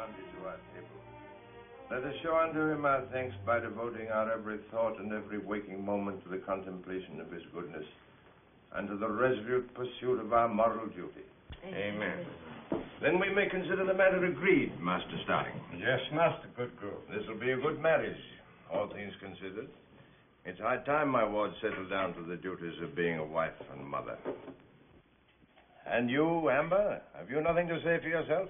rounded to our table. Let us show unto him our thanks by devoting our every thought and every waking moment to the contemplation of his goodness and to the resolute pursuit of our moral duty. Amen. Then we may consider the matter agreed, Master Starling. Yes, Master Goodgrove. This will be a good marriage, all things considered. It's high time my ward settled down to the duties of being a wife and mother. And you, Amber, have you nothing to say for yourself?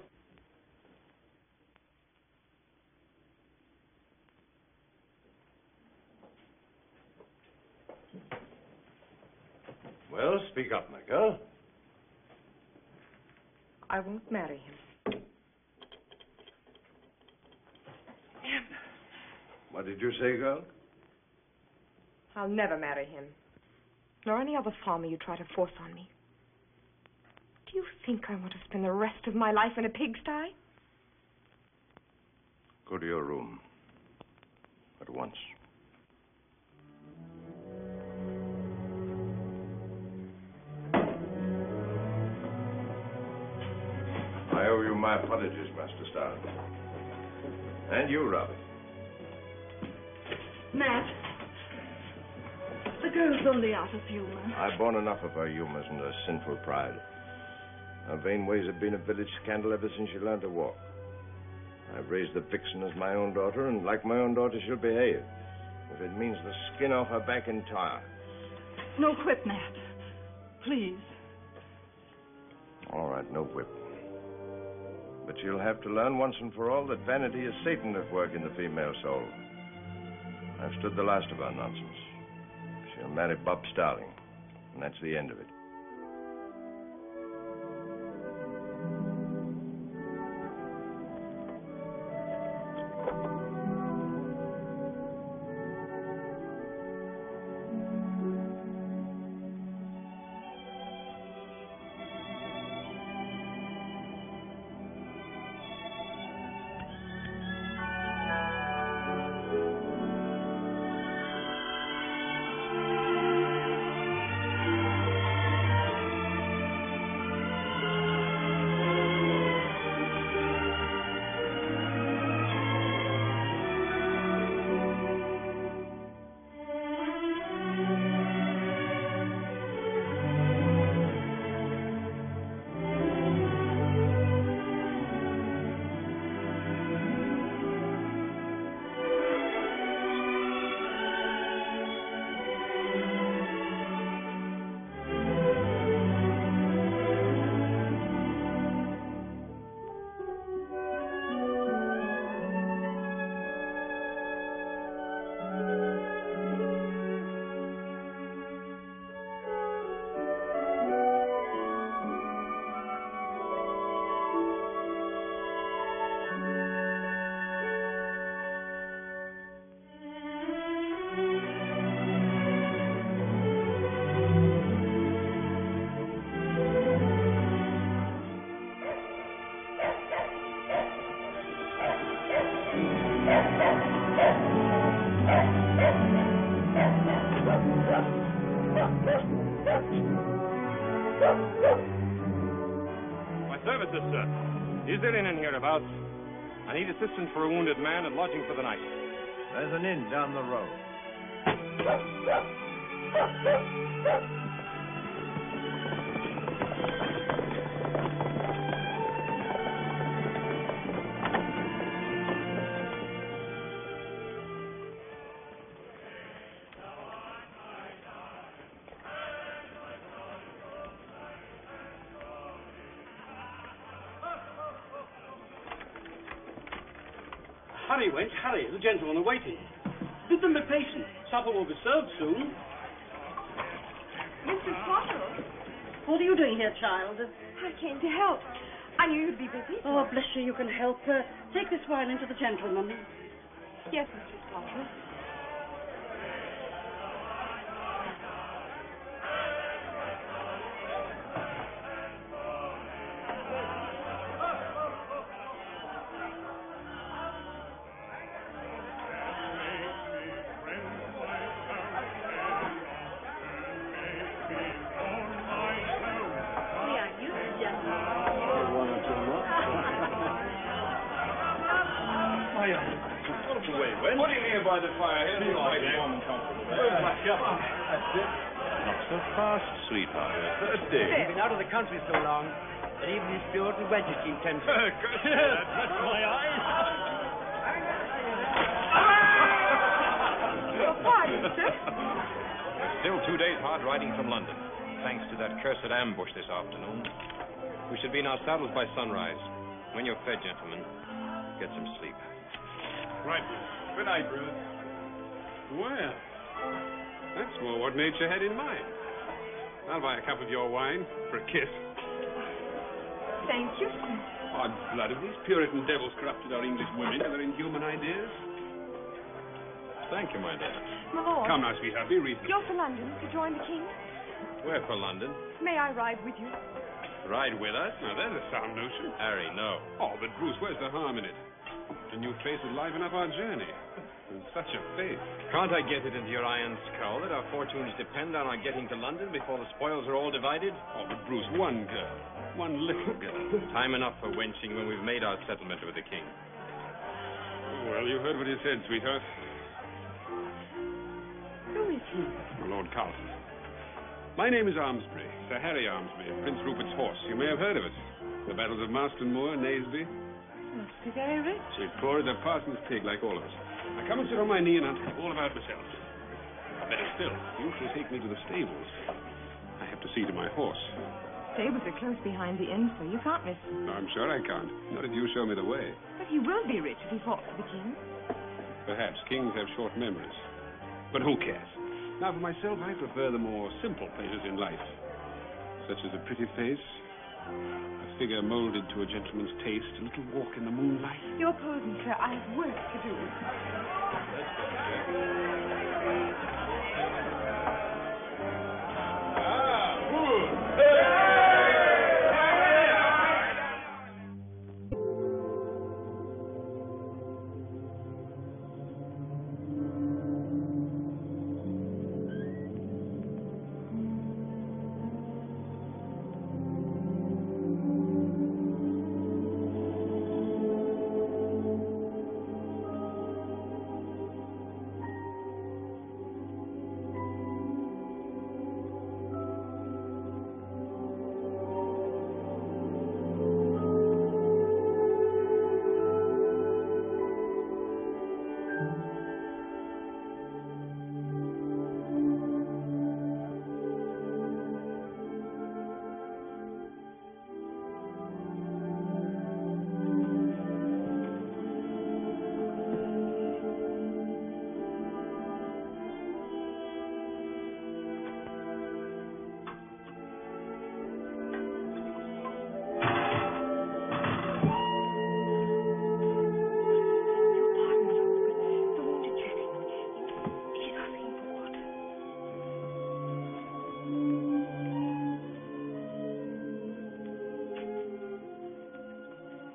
Well, speak up, my girl. I won't marry him. What did you say, girl? I'll never marry him. Nor any other farmer you try to force on me. Do you think I want to spend the rest of my life in a pigsty? Go to your room. At once. I owe you my apologies, Master Starling. And you, Robert. Matt, the girl's only out of humor. I've borne enough of her humors and her sinful pride. Her vain ways have been a village scandal ever since she learned to walk. I've raised the vixen as my own daughter, and like my own daughter she'll behave. If it means the skin off her back entire. No whip, Matt. Please. All right, no whip. But she'll have to learn once and for all that vanity is Satan at work in the female soul. I've stood the last of her nonsense. She'll marry Bob Starling, and that's the end of it. My services, sir. Is there an inn hereabouts? I need assistance for a wounded man and lodging for the night. There's an inn down the road. Hurry, wench, hurry. The gentlemen are waiting. Bid them be patient. Supper will be served soon. Mrs. Potter? What are you doing here, child? I came to help. I knew you'd be busy. Oh, bless you, you can help. Take this wine into the gentleman. Yes, Mrs. Potter. Out of the way, Wen. Put him here by the fire. He'll be nice, warm and comfortable. That's it. Not so fast, sweetheart. You've been out of the country so long that even these Puritan wedges seem tempting. That's my eyes. Your pardon, sir. Still 2 days hard riding from London, thanks to that cursed ambush this afternoon. We should be in our saddles by sunrise. When you're fed, gentlemen, get some sleep. Right. Good night, Bruce. Well, that's more what nature had in mind. I'll buy a cup of your wine for a kiss. Thank you, sir. Odd blood, have these Puritan devils corrupted our English women to their inhuman ideas? Thank you, my dear. My lord. Come now, sweetheart, be reasonable. You're for London to join the king? Where for London? May I ride with you? Ride with us? Now, there's a sound notion. Harry, no. Oh, but Bruce, where's the harm in it? A new face would liven up our journey. And such a face. Can't I get it into your iron skull that our fortunes depend on our getting to London before the spoils are all divided? Oh, but Bruce, one girl. One little girl. Time enough for wenching when we've made our settlement with the king. Well, you heard what he said, sweetheart. Who is he? Lord Carlton. My name is Armsbury, Sir Harry Armsbury, Prince Rupert's horse. You may have heard of us. The battles of Marston Moor, Naseby. Must be very rich. We're poor as a parson's pig, like all of us. Now come and sit on my knee and I'll tell you all about myself. Or better still, you shall take me to the stables. I have to see to my horse. Stables are close behind the inn, so you can't miss them. No, I'm sure I can't. Not if you show me the way. But he will be rich if he fought for the king. Perhaps kings have short memories. But who cares? Now, for myself, I prefer the more simple pleasures in life, such as a pretty face, a figure molded to a gentleman's taste, a little walk in the moonlight. You're posing, sir. I have work to do.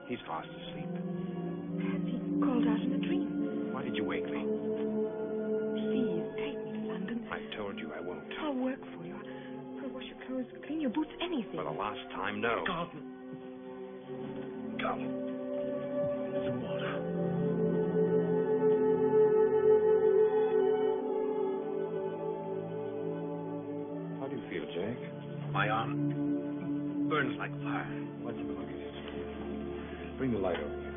He's fast asleep. Perhaps he called out in a dream. Why did you wake me? Please, take me to London. I told you I won't. I'll work for you. I'll wash your clothes, clean your boots, anything. For the last time, no. Garden. Come. Some water. How do you feel, Jack? My arm burns like fire. What's it like? Bring the light over here.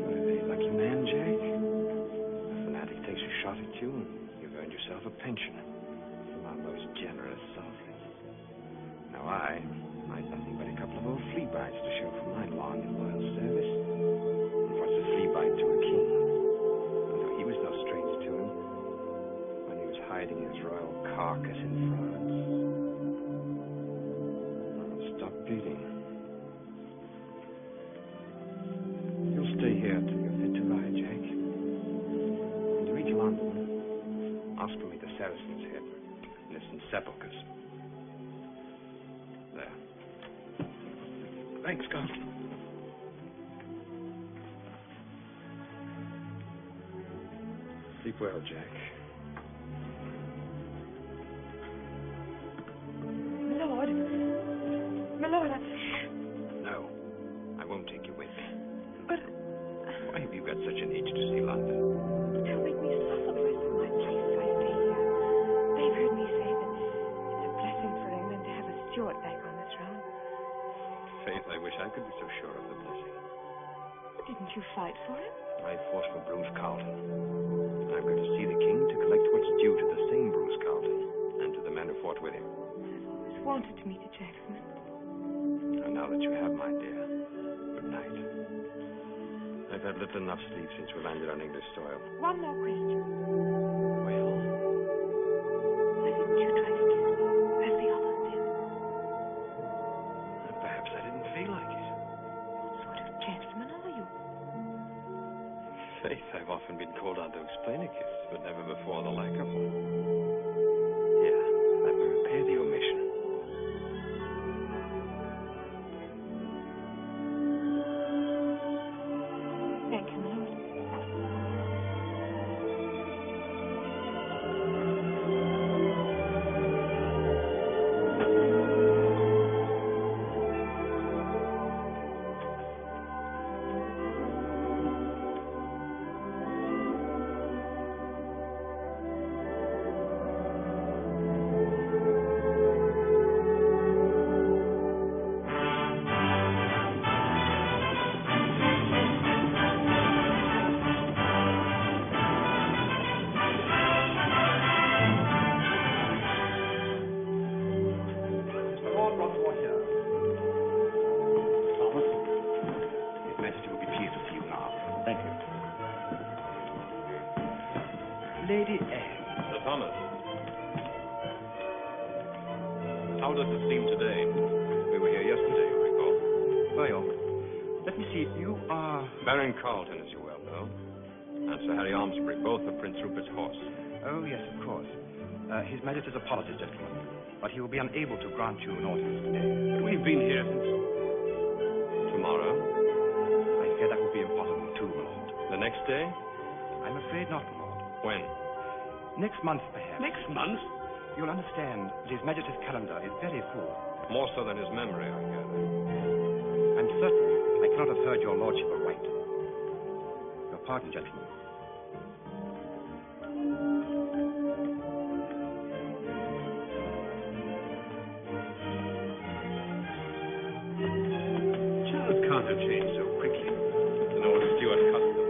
What a very lucky man, Jack. A fanatic takes a shot at you, and you've earned yourself a pension from our most generous sovereign. Now I'd nothing but a couple of old flea bites to show for my long and loyal service. And what's a flea bite to a king? And though he was no stranger to him, when he was hiding his royal carcass in France. Bleeding. You'll stay here till you're fit to ride, Jack. When you reach London, ask for me the Saracen's Head and its sepulchres. There. Thanks, God. Sleep well, Jack. My lord, Faith, I wish I could be so sure of the blessing. Didn't you fight for him? I fought for Bruce Carlton. I'm going to see the king to collect what's due to the same Bruce Carlton and to the men who fought with him. I've always wanted to meet a gentleman. And now that you have, my dear, good night. I've had little enough sleep since we landed on English soil. One more question. Well? Why didn't you try to kiss me, as the others did? Perhaps I didn't feel like it. What sort of gentleman are you? Faith, I've often been called on to explain a kiss, but never before the like of one. Yeah, that will repair the omission. Thank you, my lord. Lady A. Sir Thomas. How does it seem today? We were here yesterday, you recall. Well, let me see. You are... Baron Carlton, as you well know. And Sir Harry Armsbury, both of Prince Rupert's horse. Oh, yes, of course. His Majesty's apologies, gentlemen. But he will be unable to grant you an audience today. But we've been here since... Tomorrow? I fear that will be impossible too, my lord. The next day? I'm afraid not, my lord. When? Next month, perhaps. Next month? You'll understand that His Majesty's calendar is very full. More so than his memory, I gather. I'm certain I cannot have heard your lordship aright. Your pardon, gentlemen. Charles can't have changed so quickly. It's an old Stuart custom.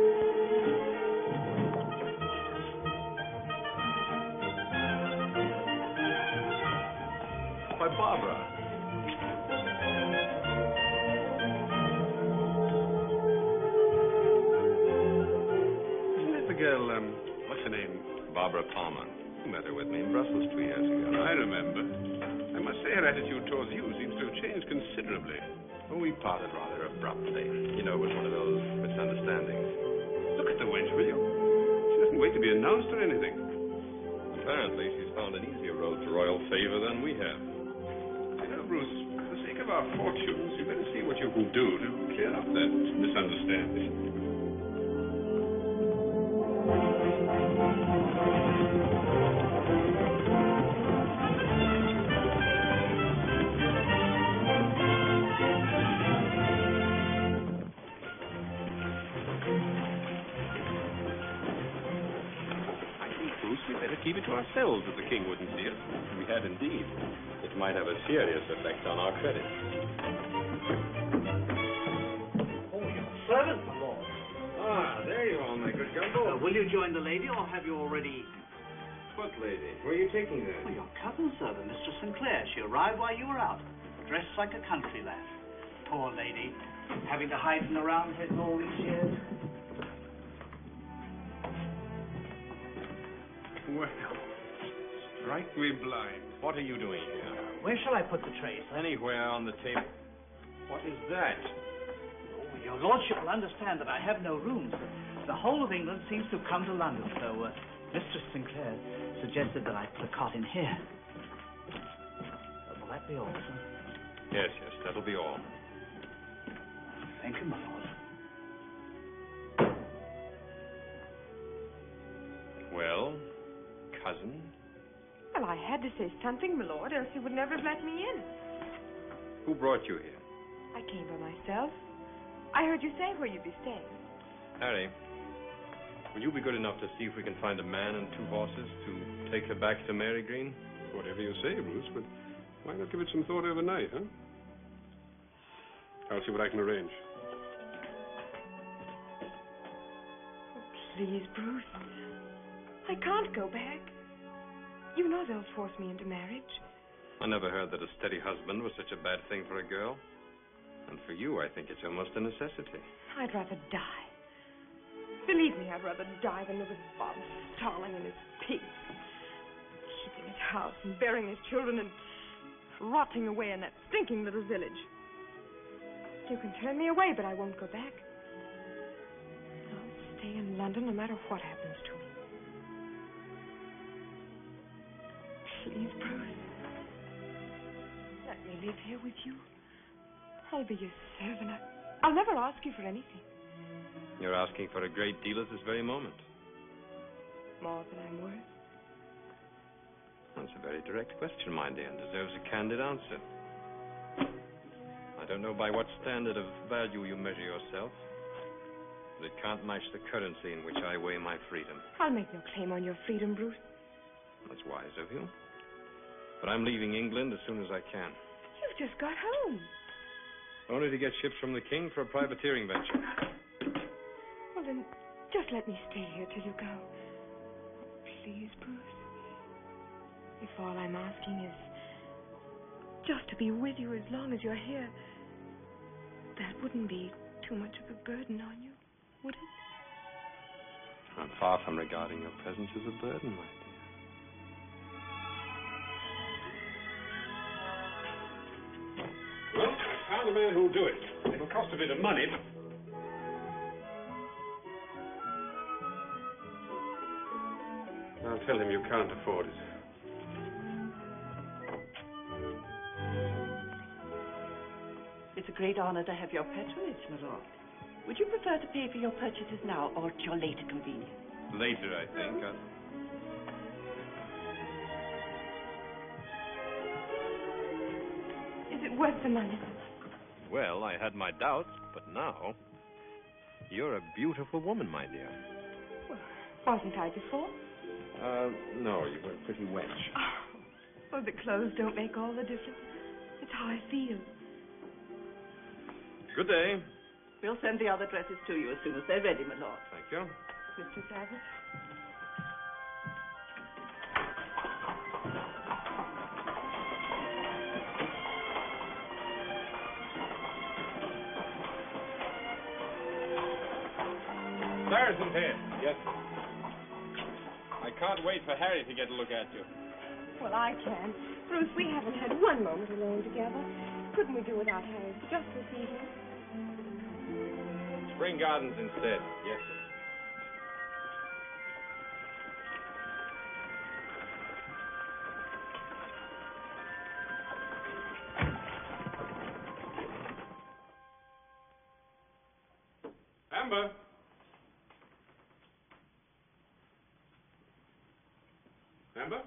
Why, Barbara. Isn't that the girl, what's her name? Barbara Palmer. You met her with me in Brussels 2 years ago. I remember. I must say her attitude towards you seems to have changed considerably. Well, we parted rather abruptly. You know, it was one of those misunderstandings. Look at the wench, will you? She doesn't wait to be announced or anything. Apparently, she's found an easier road to royal favor than we have. You know, Bruce, for the sake of our fortunes, you better see what you can do to clear up that misunderstanding. Keep it to ourselves if the king wouldn't see us. We had indeed. It might have a serious effect on our credit. Oh, your servant, my lord. Ah, there you are, my good Gumbo. Will you join the lady, or have you already... What lady? Where are you taking her? Well, your cousin, sir, the Mistress Sinclair. She arrived while you were out, dressed like a country lass. Poor lady, having to hide in the round head all these years. Well, strike me blind. What are you doing here? Where shall I put the tray, sir? Anywhere on the table. What is that? Oh, your lordship will understand that I have no rooms. The whole of England seems to have come to London, so Mistress Sinclair suggested that I put a cot in here. Will that be all, sir? Yes, that'll be all. Thank you, my lord. Well, cousin? Well, I had to say something, my lord, else he would never have let me in. Who brought you here? I came by myself. I heard you say where you'd be staying. Harry, will you be good enough to see if we can find a man and 2 horses to take her back to Mary Green? Whatever you say, Bruce, but why not give it some thought overnight, huh? I'll see what I can arrange. Oh, please, Bruce. I can't go back. You know they'll force me into marriage. I never heard that a steady husband was such a bad thing for a girl. And for you, I think it's almost a necessity. I'd rather die. Believe me, I'd rather die than live with Bob Starling and his pigs. Keeping his house and burying his children and rotting away in that stinking little village. You can turn me away, but I won't go back. I'll stay in London no matter what happens to me. Please, Bruce. Let me live here with you. I'll be your servant. I'll never ask you for anything. You're asking for a great deal at this very moment. More than I'm worth. That's a very direct question, my dear, and deserves a candid answer. I don't know by what standard of value you measure yourself, but it can't match the currency in which I weigh my freedom. I'll make no claim on your freedom, Bruce. That's wise of you. But I'm leaving England as soon as I can. You've just got home. Only to get ships from the King for a privateering venture. Well, then, just let me stay here till you go. Please, Bruce. If all I'm asking is just to be with you as long as you're here, that wouldn't be too much of a burden on you, would it? I'm far from regarding your presence as a burden, my dear. Well, I found a man who'll do it. It'll cost a bit of money, but... I'll tell him you can't afford it. It's a great honor to have your patronage, my lord. Would you prefer to pay for your purchases now or at your later convenience? Later, I think. Is it worth the money? Well, I had my doubts, but now... You're a beautiful woman, my dear. Well, wasn't I before? No, you were a pretty wench. Oh, the clothes don't make all the difference. It's how I feel. Good day. We'll send the other dresses to you as soon as they're ready, my lord. Thank you. Mr. Savage. Saracen's Head. Yes, sir. I can't wait for Harry to get a look at you. Well, I can. Bruce, we haven't had one moment alone together. Couldn't we do without Harry just this evening? Spring Gardens instead. Yes, sir. Amber. Amber?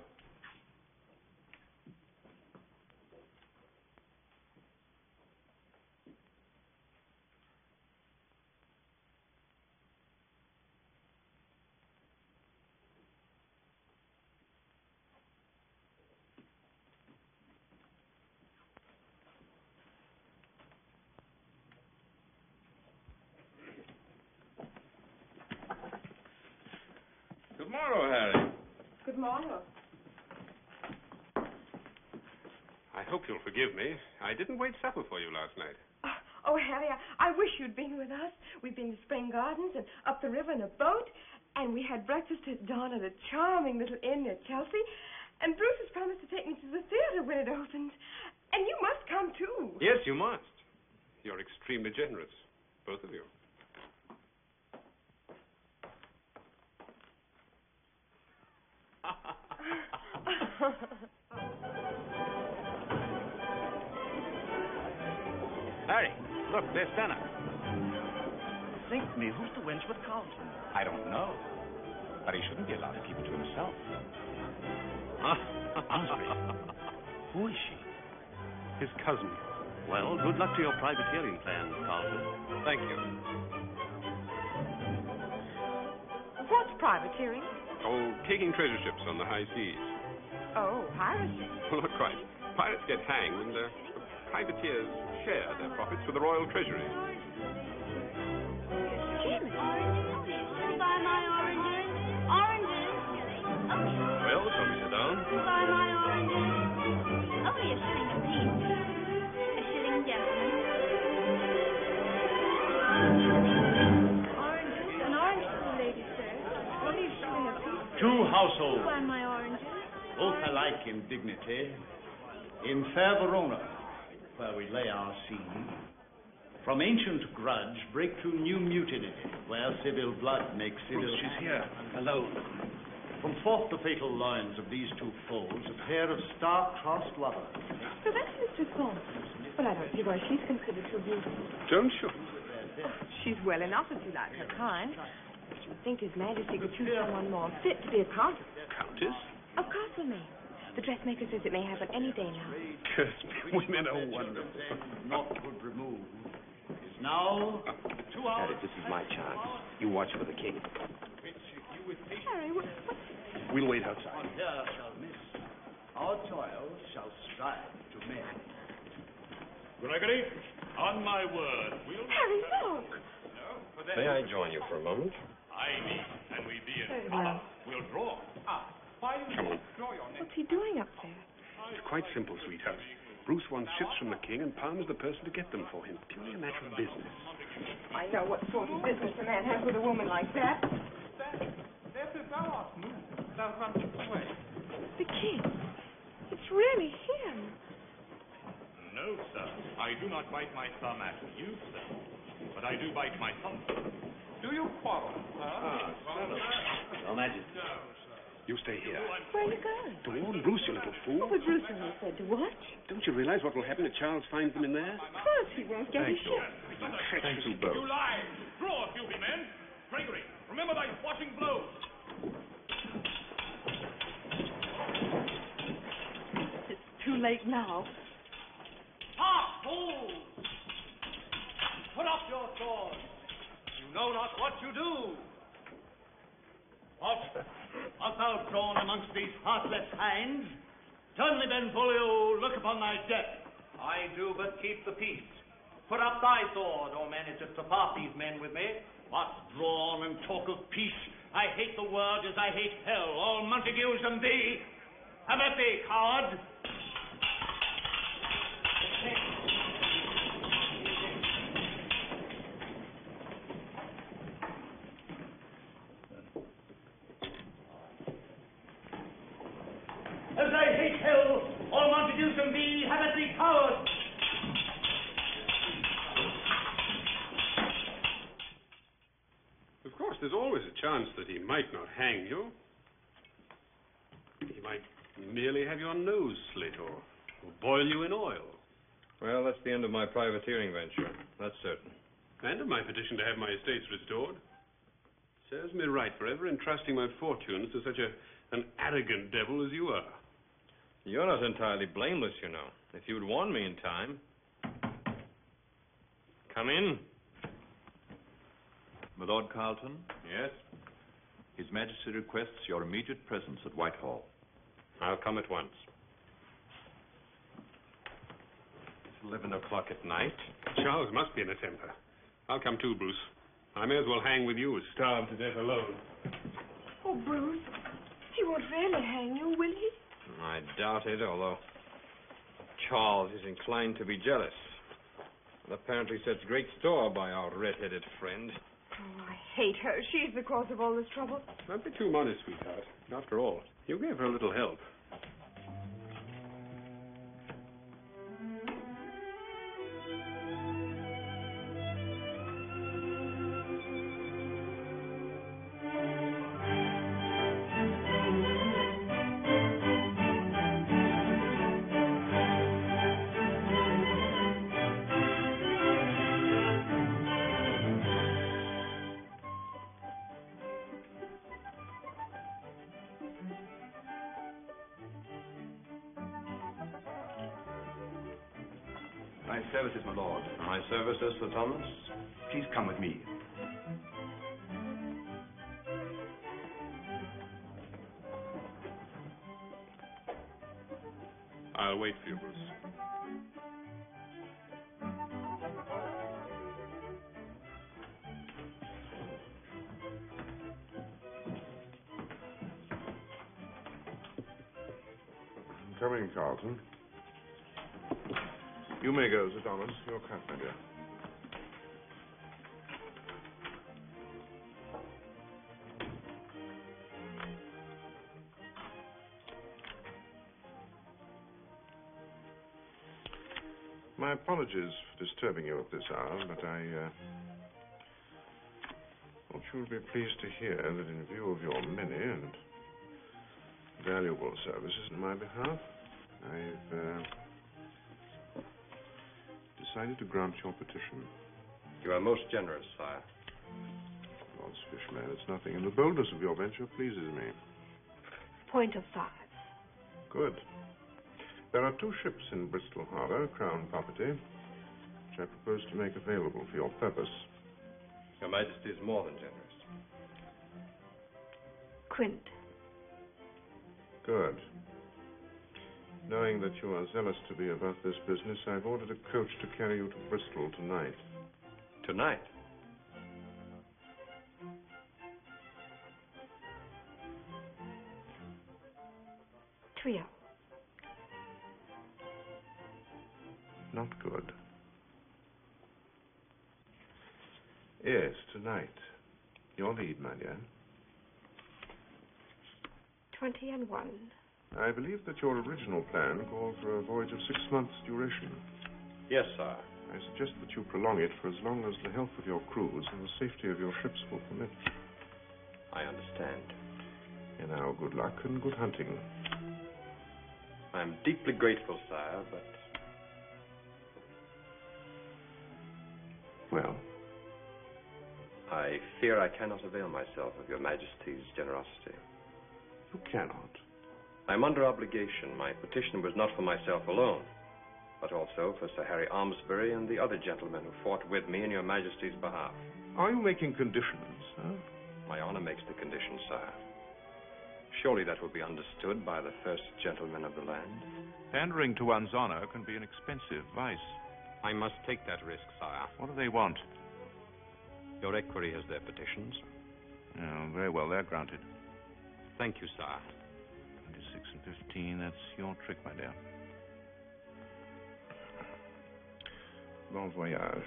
Good morrow, Harry. Good morning. I hope you'll forgive me. I didn't wait supper for you last night. Oh, Harry, I wish you'd been with us. We've been to Spring Gardens and up the river in a boat, and we had breakfast at dawn at a charming little inn near Chelsea, and Bruce has promised to take me to the theater when it opens. And you must come, too. Yes, you must. You're extremely generous, both of you. Harry, look, there's Senna. Think me, who's the wench with Carlton? I don't know, but he shouldn't be allowed to keep it to himself. Osprey. Who is she? His cousin. Well, good luck to your privateering plans, Carlton. Thank you. What's privateering? Oh, taking treasure ships on the high seas. Oh, piracy. Well, not quite. Pirates get hanged, and privateers share their profits with the royal treasury. Buy my oranges. Oranges. Well, shall we sit down? Buy my oranges. Only a shilling apiece. A shilling, gentlemen. Oranges? An orange for the lady, sir. Only a shilling apiece. Two households, Buy my oranges. both alike in dignity, in fair Verona, where we lay our scene. From ancient grudge break to new mutiny, where civil blood makes civil... Bruce, she's here. Alone. From forth the fatal loins of these two foes, a pair of star-crossed lovers. So that's Mr. Thorne. Well, I don't see why she's considered too beautiful. Don't you? She's well enough if you like her kind. I should think His Majesty could choose someone more fit to be a countess. Countess? Of Castlemaine. The dressmaker says it may happen any day now. Curse me, women are wonderful. Not would remove. Is now 2 hours. Harry, this is my chance. You watch for the king. Harry, what? We'll wait outside. On here shall miss. Our toil shall strive to mend. Gregory, on my word, we'll... Harry, look! May I join you for a moment? I need, and we be Very well. We'll draw. Come on. What's he doing up there? It's quite simple, sweetheart. Bruce wants ships from the king, and Palmer's the person to get them for him. Purely a matter of business. I know what sort of business a man has with a woman like that. The king. It's really him. No, sir. I do not bite my thumb at you, sir. But I do bite my thumb. Do you quarrel, sir? Your Majesty. You stay here. Where are you going? To warn Bruce, you little fool. What would Bruce have said to what? Don't you realize what will happen if Charles finds them in there? Of course he won't get his ship. Thank you both. You lie! Draw, filthy men! Gregory, remember thy swashing blows! It's too late now. Ha! Fools! Put up your swords! You know not what you do! What? Art thou drawn amongst these heartless hinds? Turn thee then, Folio, look upon thy death. I do but keep the peace. Put up thy sword, or managest to part these men with me. What drawn and talk of peace? I hate the word as I hate hell, all Montagues and thee. Have at thee, coward! As I hate hell, all Montagues and thee, have at thee, coward! Of course, there's always a chance that he might not hang you. He might merely have your nose slit or boil you in oil. Well, that's the end of my privateering venture. That's certain. And of my petition to have my estates restored. Serves me right for ever entrusting my fortunes to such an arrogant devil as you are. You're not entirely blameless, you know. If you'd warned me in time. Come in. My Lord Carlton? Yes? His Majesty requests your immediate presence at Whitehall. I'll come at once. It's 11 o'clock at night. Charles must be in a temper. I'll come too, Bruce. I may as well hang with you as starve to death alone. Oh, Bruce, he won't really hang you, will he? I doubt it, although Charles is inclined to be jealous. And apparently sets great store by our red-headed friend. Oh, I hate her. She's the cause of all this trouble. Don't be too modest, sweetheart. After all, you gave her a little help. My services, my lord. My services, Sir Thomas. Please come with me. I'll wait for you, Bruce. Come in, Carlton. You may go, Sir Thomas. Your cup, my dear. My apologies for disturbing you at this hour, but I thought you would be pleased to hear that in view of your many and valuable services on my behalf, I've decided to grant your petition. You are most generous, sire. Lord's Fishman, it's nothing, and the boldness of your venture pleases me. Point of 5. Good. There are 2 ships in Bristol Harbour, Crown property, which I propose to make available for your purpose. Your Majesty is more than generous. Quint. Good. Knowing that you are zealous to be about this business, I've ordered a coach to carry you to Bristol tonight. Tonight? Trio. Not good. Yes, tonight. Your lead, my dear. 20 and 1. I believe that your original plan called for a voyage of 6 months' duration. Yes, sire. I suggest that you prolong it for as long as the health of your crews and the safety of your ships will permit. I understand. And now, good luck and good hunting. I am deeply grateful, sire, but... Well? I fear I cannot avail myself of your Majesty's generosity. You cannot. I am under obligation. My petition was not for myself alone, but also for Sir Harry Almesbury and the other gentlemen who fought with me in your Majesty's behalf. Are you making conditions, huh? My honor makes the conditions, sire. Surely that will be understood by the first gentleman of the land. Pandering to one's honor can be an expensive vice. I must take that risk, sire. What do they want? Your equerry has their petitions. Oh, very well, they're granted. Thank you, sire. 26 and 15, that's your trick, my dear. Bon voyage.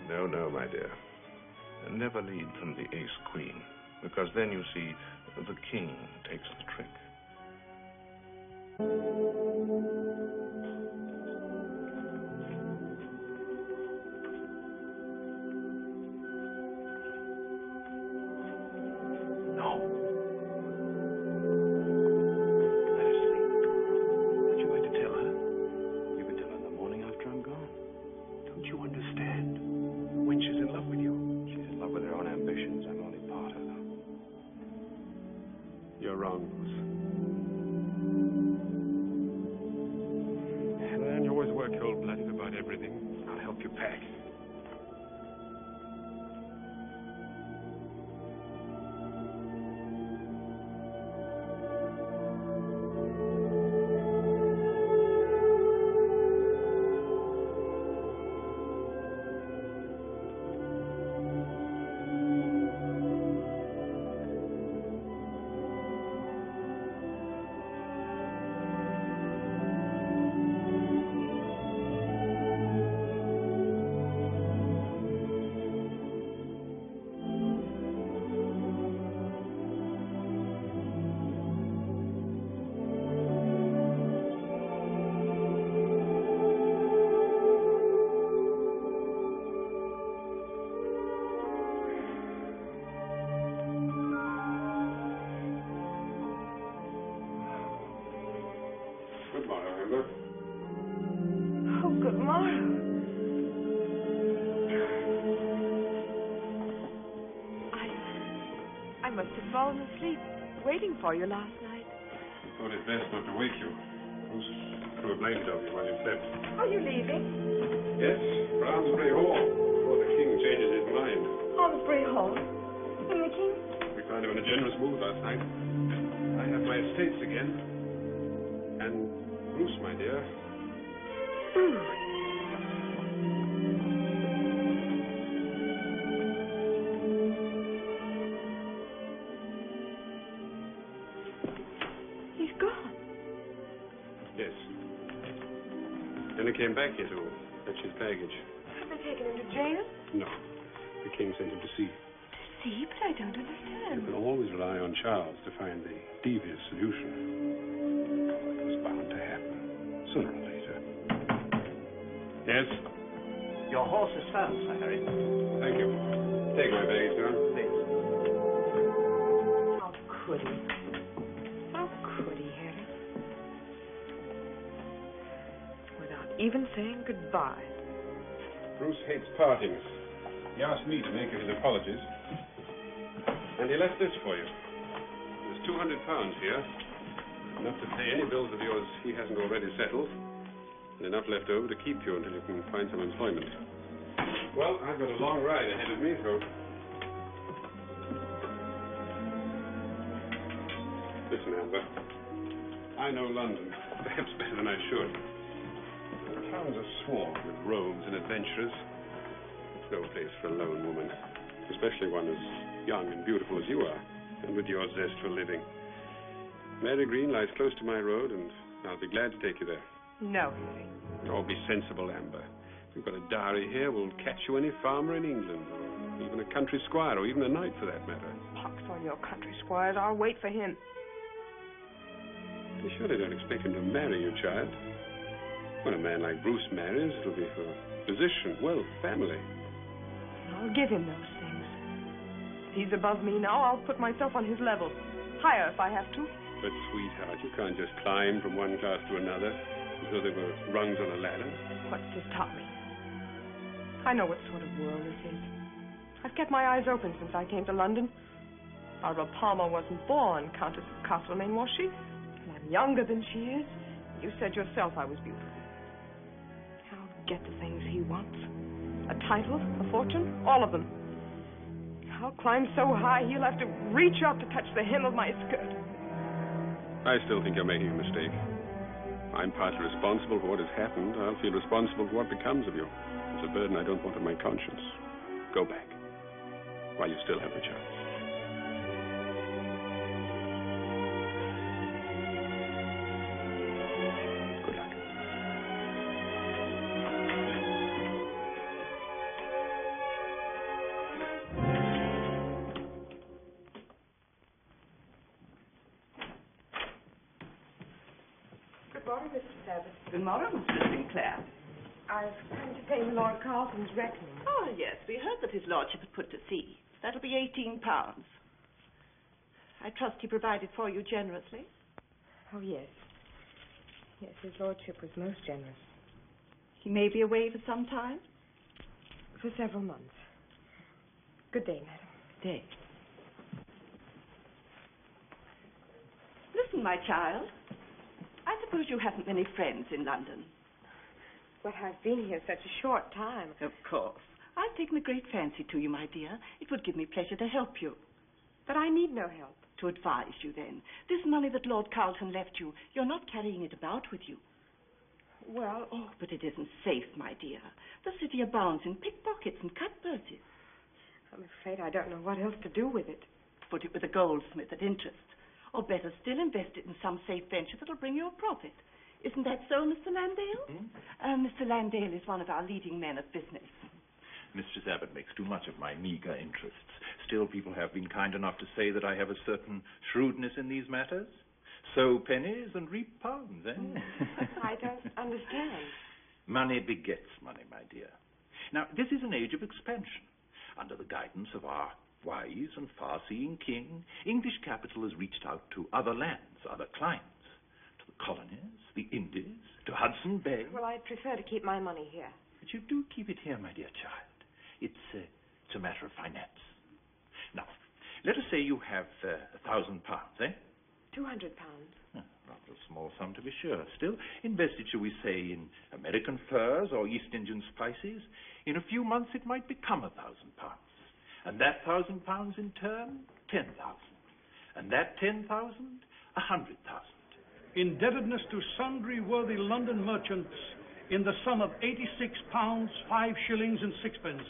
No, my dear. Never lead from the ace-queen, because then, you see, the king takes the trick. You're wrong, Bruce. Man, you always work cold-blooded about everything. I'll help you pack. Good morrow, Amber. Oh, good morrow. I must have fallen asleep waiting for you last night. I thought it best not to wake you. Bruce threw a blanket over you while you slept. Are you leaving? Yes, for Almesbury Hall, before the king changes his mind. Almesbury Hall? And the king? We found him in a generous mood last night. I have my estates again. And Bruce, my dear. Bruce. He's gone. Yes. Then he came back here to fetch his baggage. Have they taken him to jail? No. The king sent him to sea. See, but I don't understand. You can always rely on Charles to find the devious solution. It was bound to happen, sooner or later. Yes? Your horse is found, Sir Harry. Thank you. Take my baggage, sir. Please. How could he? How could he, Harry? Without even saying goodbye. Bruce hates partings. He asked me to make you his apologies. And he left this for you. There's £200 here. Enough to pay any bills of yours he hasn't already settled. And enough left over to keep you until you can find some employment. Well, I've got a long ride ahead of me, so... Listen, Amber. I know London, perhaps better than I should. The towns are swarmed with rogues and adventurers. It's no place for a lone woman, especially one as young and beautiful as you are, and with your zest for living. Mary Green lies close to my road, and I'll be glad to take you there. No, Harry. Oh, be sensible, Amber. We've got a dowry here. We'll catch you any farmer in England, or even a country squire, or even a knight for that matter. Pox on your country squires. I'll wait for him. You surely don't expect him to marry you, child. When a man like Bruce marries, it'll be for position, wealth, family. I'll give him those things. If he's above me now, I'll put myself on his level. Higher if I have to. But, sweetheart, you can't just climb from one class to another as though they were rungs on a ladder. What's this taught me? I know what sort of world this is. I've kept my eyes open since I came to London. Barbara Palmer wasn't born Countess of Castlemaine, was she? And I'm younger than she is. You said yourself I was beautiful. I'll get the things he wants. A title, a fortune, all of them. I'll climb so high he'll have to reach up to touch the hem of my skirt. I still think you're making a mistake. I'm partly responsible for what has happened. I'll feel responsible for what becomes of you. It's a burden I don't want on my conscience. Go back while you still have the chance. Good luck. Good morning, Mr. Sabbath. Good morning, Mr. Sinclair. I've come to pay Lord Carlton's reckoning. Oh, yes, we heard that his lordship had put to sea. That'll be £18. I trust he provided for you generously. Oh, yes. Yes, his lordship was most generous. He may be away for some time? For several months. Good day, madam. Good day. Listen, my child. I suppose you haven't many friends in London. But I've been here such a short time. Of course. I've taken a great fancy to you, my dear. It would give me pleasure to help you. But I need no help. To advise you, then. This money that Lord Carlton left you, you're not carrying it about with you. Well... Oh, but it isn't safe, my dear. The city abounds in pickpockets and cut-purses. I'm afraid I don't know what else to do with it. Put it with a goldsmith at interest. Or better still, invest it in some safe venture that'll bring you a profit. Isn't that so, Mr. Landale? Mr. Landale is one of our leading men of business. Mistress Abbott makes too much of my meagre interests. Still, people have been kind enough to say that I have a certain shrewdness in these matters. Sow pennies and reap pounds, eh? I don't understand. Money begets money, my dear. Now, this is an age of expansion. Under the guidance of our wise and far-seeing king, English capital has reached out to other lands, other climes. To the colonies, the Indies, to Hudson Bay. Well, I'd prefer to keep my money here. But you do keep it here, my dear child. It's a matter of finance. Now, let us say you have £1,000, eh? £200. Rather a small sum, to be sure. Still, invested, shall we say, in American furs or East Indian spices, in a few months it might become £1,000. And that £1,000 in turn, 10,000. And that 10,000, 100,000. Indebtedness to sundry worthy London merchants in the sum of £86, 5 shillings and 6pence.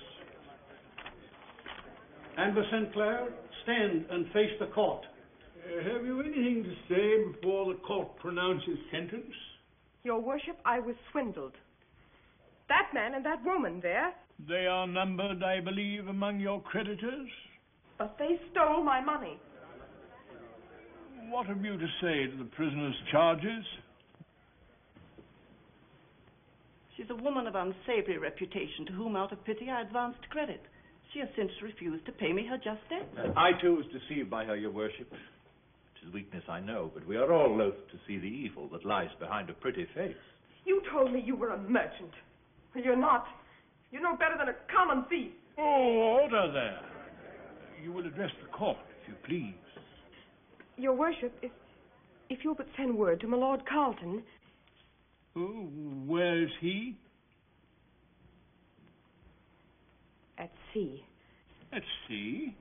Amber St. Clair, stand and face the court. Have you anything to say before the court pronounces sentence? Your worship, I was swindled. That man and that woman there. They are numbered, I believe, among your creditors? But they stole my money. What have you to say to the prisoner's charges? She's a woman of unsavory reputation to whom, out of pity, I advanced credit. She has since refused to pay me her just debt. I, too, was deceived by her, your worship. It is weakness, I know, but we are all loath to see the evil that lies behind a pretty face. You told me you were a merchant. You're not. You're no better than a common thief. Oh, order there. You will address the court, if you please. Your worship, if you'll but send word to my Lord Carlton. Oh, where is he? At sea. At sea?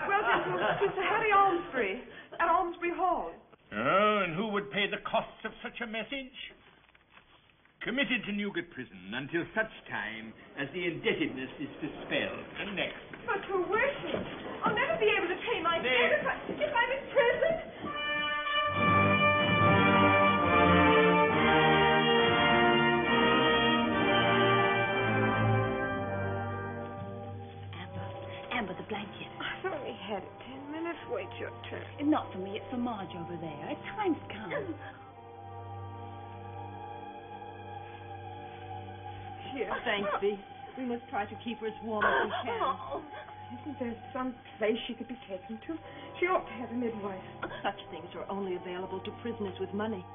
Well, it's Harry Almsbury at Almsbury Hall. Oh, and who would pay the costs of such a message? Committed to Newgate Prison until such time as the indebtedness is dispelled. And next. But, your worship, I'll never be able to pay my debt if I'm in prison. Amber, the blanket. I've only had it 10 minutes. Wait your turn. Not for me, it's for Marge over there. Time's come. Here. Thanks, Bee. We must try to keep her as warm as we can. Isn't there some place she could be taken to? She ought to have a midwife. Such things are only available to prisoners with money.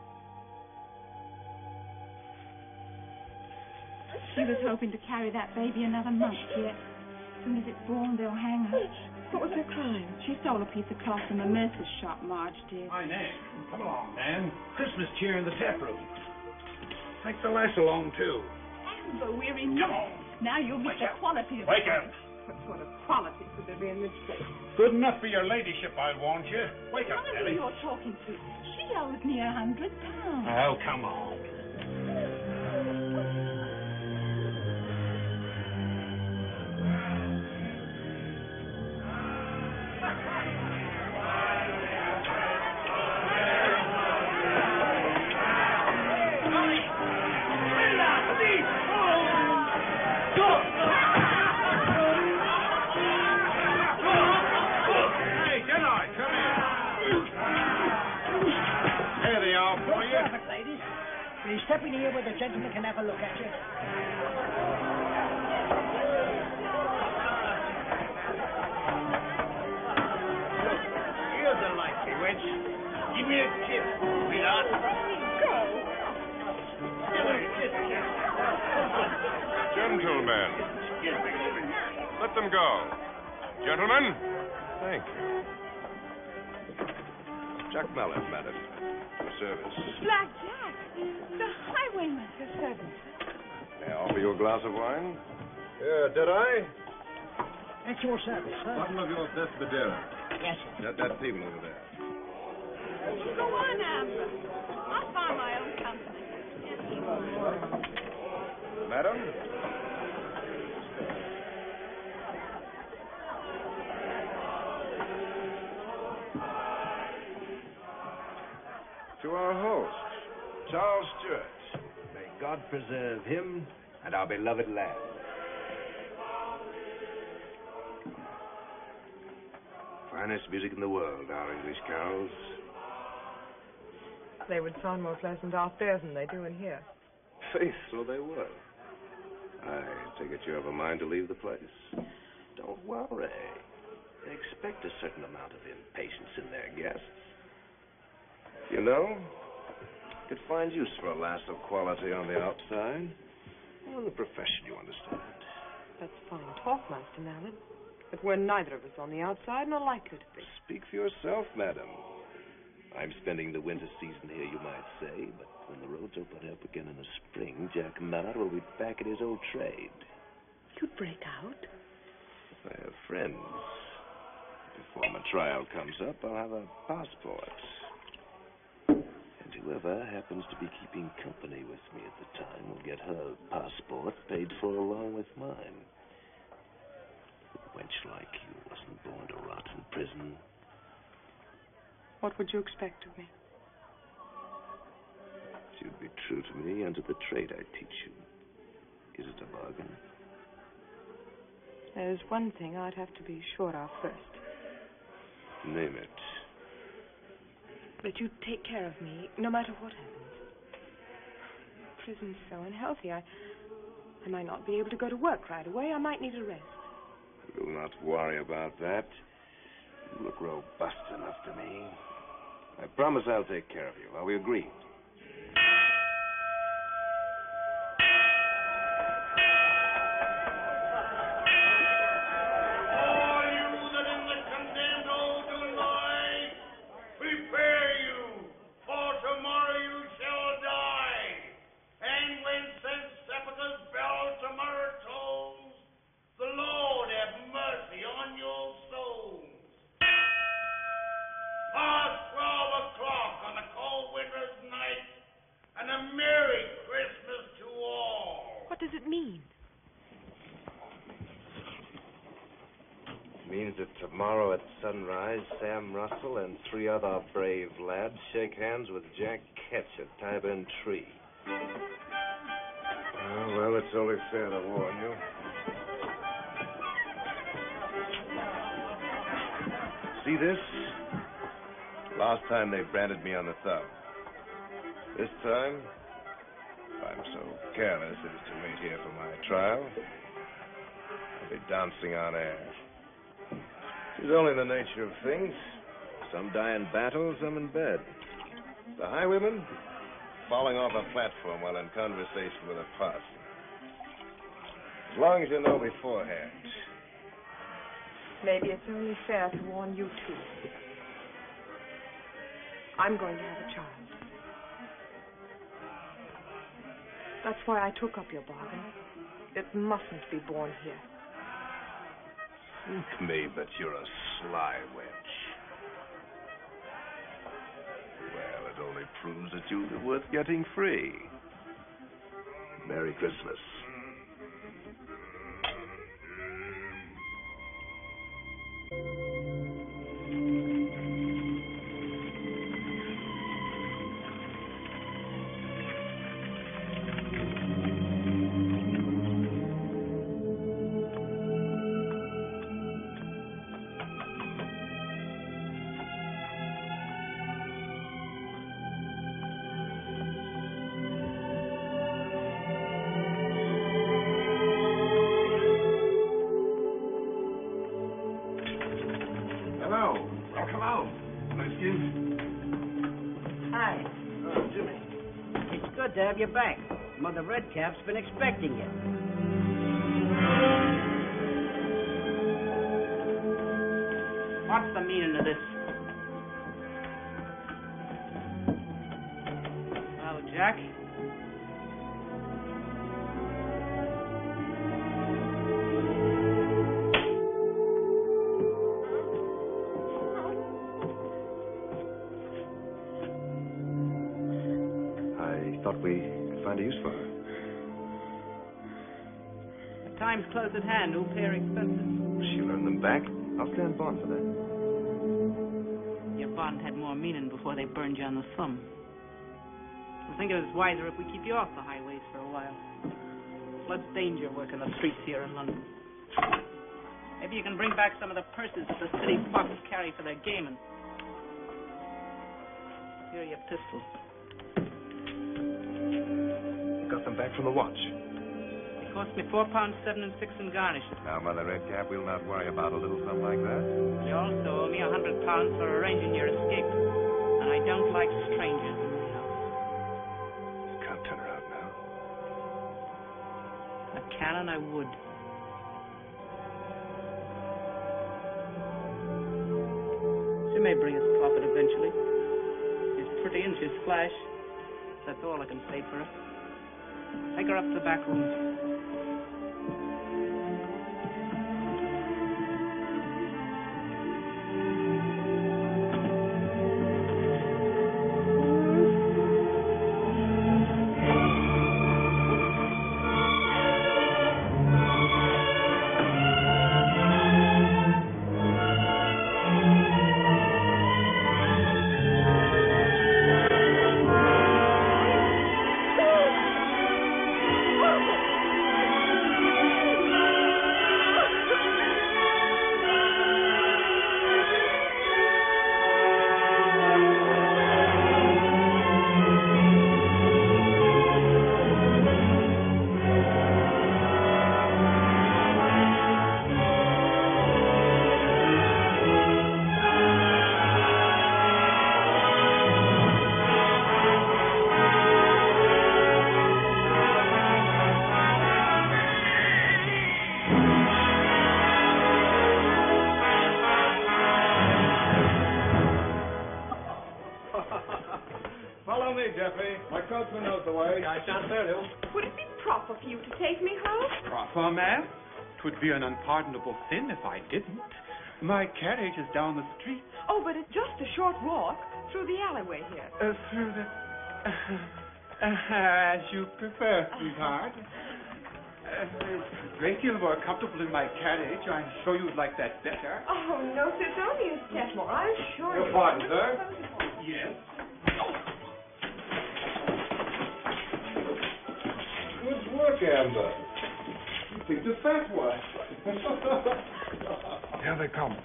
She was hoping to carry that baby another month yet. As soon as it's born, they'll hang her. What was her crime? She stole a piece of cloth from the mercer's shop, Marge did. Hi, Nan. Come along, Nan. Christmas cheer in the tap room. Take the lass along, too. Amber, we're enough. Now you'll get the quality of Wake up. What sort of quality could there be in this place? Good enough for your ladyship, I warned you. Wake up, Who Nellie. you're talking to? She owes me £100. Oh, come on. Will you step in here where the gentleman can have a look at you? You're the likely wench. Give me a kiss, sweetheart. Go. Give me a kiss. Gentlemen. Let them go. Gentlemen. Thank you. Jack Mallet, madam. For service. Black Jack, the highwayman. Your servant. May I offer you a glass of wine? Did I? At your service, sir. Bottle of your best Madeira. Yes, sir. That table over there. Go on, Amber. I'll find my own company. Madam? To our host, Charles Stewart. May God preserve him and our beloved land. Finest music in the world, our English carols. They would sound more pleasant out there than they do in here. Faith, so they were. I take it you have a mind to leave the place. Don't worry. They expect a certain amount of impatience in their guests. You know, could find use for a lass of quality on the outside. Or in the profession, you understand. That's fine talk, Master Mallet. But we're neither of us on the outside nor likely to be. Speak for yourself, madam. I'm spending the winter season here, you might say, but when the roads open up again in the spring, Jack Mallet will be back at his old trade. You'd break out? I have friends. Before my trial comes up, I'll have a passport. And whoever happens to be keeping company with me at the time will get her passport paid for along with mine. wench like you wasn't born to rot in prison. What would you expect of me? You'd be true to me and to the trade I teach you. Is it a bargain? There's one thing I'd have to be sure of first. Name it. That you'd take care of me no matter what happens. Prison's so unhealthy. I might not be able to go to work right away. I might need a rest. You'll not worry about that. You look robust enough to me. I promise I'll take care of you. Are we agreed? What does it mean? It means that tomorrow at sunrise, Sam Russell and 3 other brave lads shake hands with Jack Ketch at Tyburn Tree. Oh, well, it's only fair to warn you. See this? Last time they branded me on the thumb. This time, if I'm so careless as to wait here for my trial, I'll be dancing on air. It's only the nature of things. Some die in battle, some in bed. The highwaymen, falling off a platform while in conversation with a parson. As long as you know beforehand. Maybe it's only fair to warn you, too. I'm going to have a child. That's why I took up your bargain. It mustn't be born here. Think me, but you're a sly wench. Well, it only proves that you're worth getting free. Merry Christmas. To have you back. Mother Redcap's been expecting you. What's the meaning of this? Well, Jack? Thought we could find a use for her. The time's close at hand. Who'll pay her expenses? She'll earn them back. I'll stand bond for that. Your bond had more meaning before they burned you on the thumb. I think it was wiser if we keep you off the highways for a while. Flood's danger working the streets here in London. Maybe you can bring back some of the purses that the city bucks carry for their gaming. Here are your pistols. Got them back from the watch. They cost me £4.7 and 6 in garnish. Now, Mother Redcap, we'll not worry about a little sum like that. You also owe me £100 for arranging your escape. And I don't like strangers in my house. Can't turn her out now. I can and I would. She may bring us profit eventually. She's pretty and she's flash. That's all I can say for her. Take her up to the back rooms. us the way. I shan't fail you. Would it be proper for you to take me home? Proper, ma'am? 'Twould be an unpardonable sin if I didn't. My carriage is down the street. Oh, but it's just a short walk through the alleyway here. Through the... as you prefer, sweetheart. A great deal more comfortable in my carriage. I'm sure you'd like that better. Oh, no, sir, it's only a settle. I'm sure Your pardon, sir? Yes. Good work, Amber. You picked a fat one. Here they come.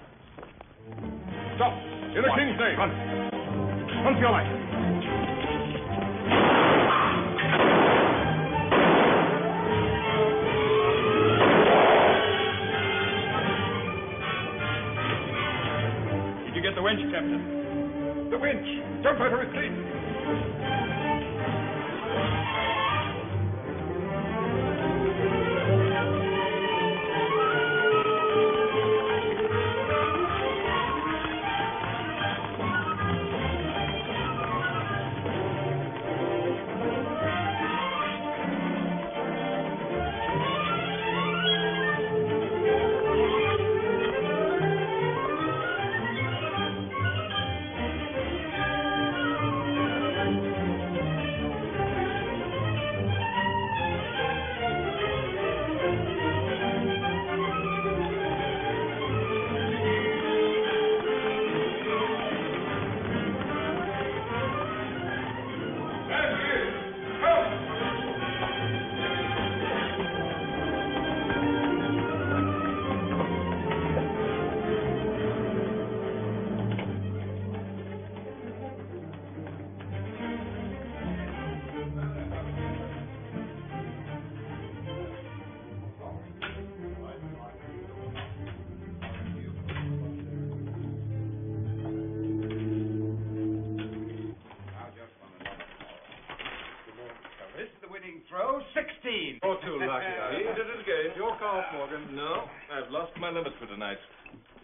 Stop! In the king's name! Run! Run for your life! Did you get the winch, Captain? The winch! Don't try to escape! Throw 16. You're too lucky. He did it again. Your call, Morgan. No, I've lost my limit for tonight.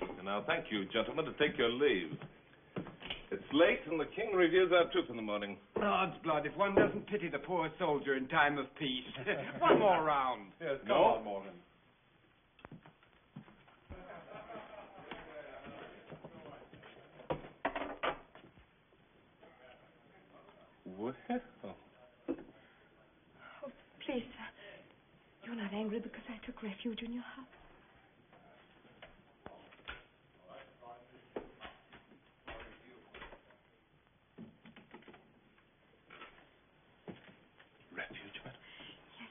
And now thank you, gentlemen, to take your leave. It's late, and the king reviews our troop in the morning. God's blood, if one doesn't pity the poor soldier in time of peace. One more round. Yes, come on, Morgan. Well, Please, sir, you're not angry because I took refuge in your house. Refuge, madam? Yes,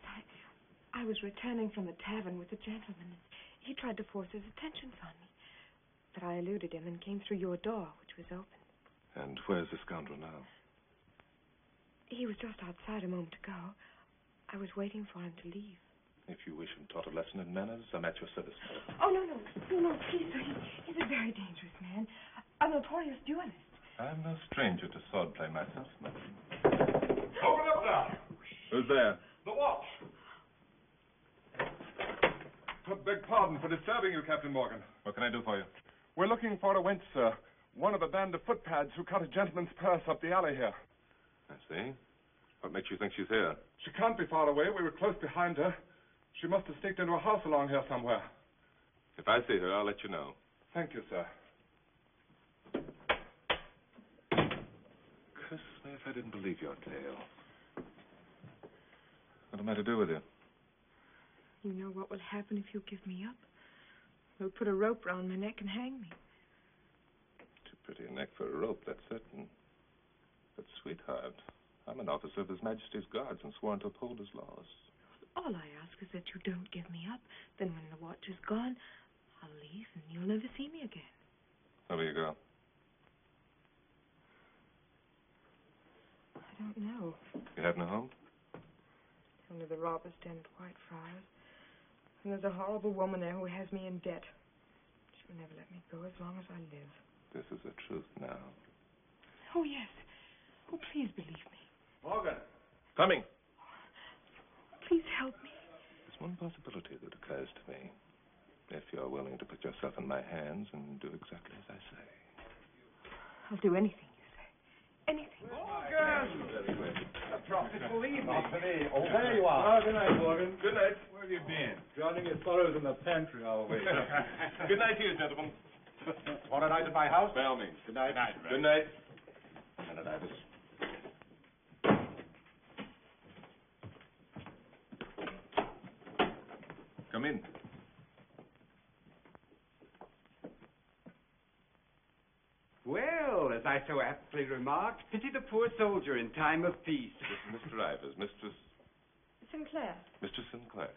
I was returning from the tavern with a gentleman. He tried to force his attentions on me. But I eluded him and came through your door, which was open. And where's the scoundrel now? He was just outside a moment ago. I was waiting for him to leave. If you wish him taught a lesson in manners, I'm at your service. Oh, no, please, sir. He's a very dangerous man. A notorious duelist. I'm no stranger to swordplay myself, madam. Open up now. Who's there? The watch. Beg pardon for disturbing you, Captain Morgan. What can I do for you? We're looking for a wench, sir. One of a band of footpads who cut a gentleman's purse up the alley here. I see. What makes you think she's here? She can't be far away. We were close behind her. She must have sneaked into a house along here somewhere. If I see her, I'll let you know. Thank you, sir. Curse me if I didn't believe your tale. What am I to do with you? You know what will happen if you give me up? They'll put a rope round my neck and hang me. Too pretty a neck for a rope, that's certain. But, sweetheart, I'm an officer of His Majesty's Guards and sworn to uphold his laws. All I ask is that you don't give me up. Then when the watch is gone, I'll leave and you'll never see me again. Where will you go? I don't know. You have no home? Only the robber's den at Whitefriars. And there's a horrible woman there who has me in debt. She'll never let me go as long as I live. This is the truth now. Oh, yes. Oh, please believe me. Morgan. Coming. Please help me. There's one possibility that occurs to me. If you're willing to put yourself in my hands and do exactly as I say. I'll do anything you say. Anything. Morgan! profitable evening. Not for me. Oh, there you are. Oh, good night, Morgan. Good night. Where have you been? Drowning your sorrows in the pantry, always. Good night to you, gentlemen. Want a night at my house? By all means. Good night. Good night. Good night. Come in. Well, as I so aptly remarked, pity the poor soldier in time of peace. Mr. Ivers, Mistress... Sinclair. Mr. Sinclair.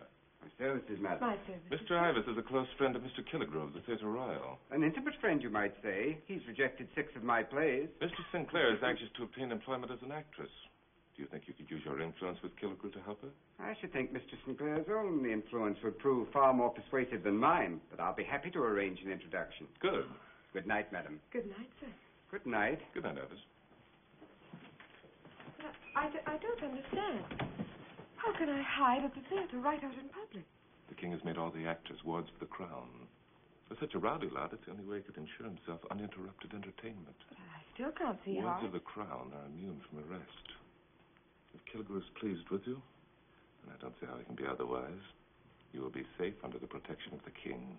My services, madam. My service. Mr. Ivers is a close friend of Mr. Killigrew of the Theatre Royal. An intimate friend, you might say. He's rejected 6 of my plays. Mr. Sinclair is anxious to obtain employment as an actress. Do you think you could use your influence with Killigrew to help her? I should think Mr. Sinclair's own influence would prove far more persuasive than mine, but I'll be happy to arrange an introduction. Good. Good night, madam. Good night, sir. Good night. Good night, Ivers. I don't understand. How can I hide at the theatre right out in public? The king has made all the actors wards for the crown. For such a rowdy lad, it's the only way he could ensure himself uninterrupted entertainment. But I still can't see how. Wards of the crown are immune from arrest. If Killigrew is pleased with you, and I don't see how he can be otherwise, you will be safe under the protection of the king.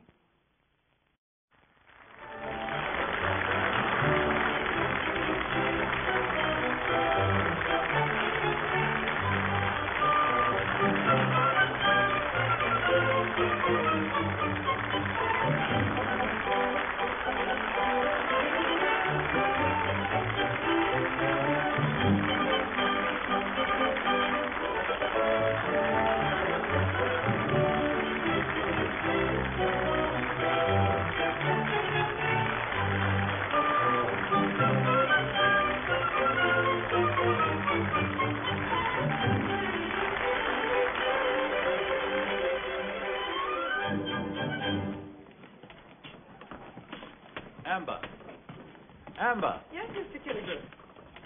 Amber. Yes, Mr. Killigrew.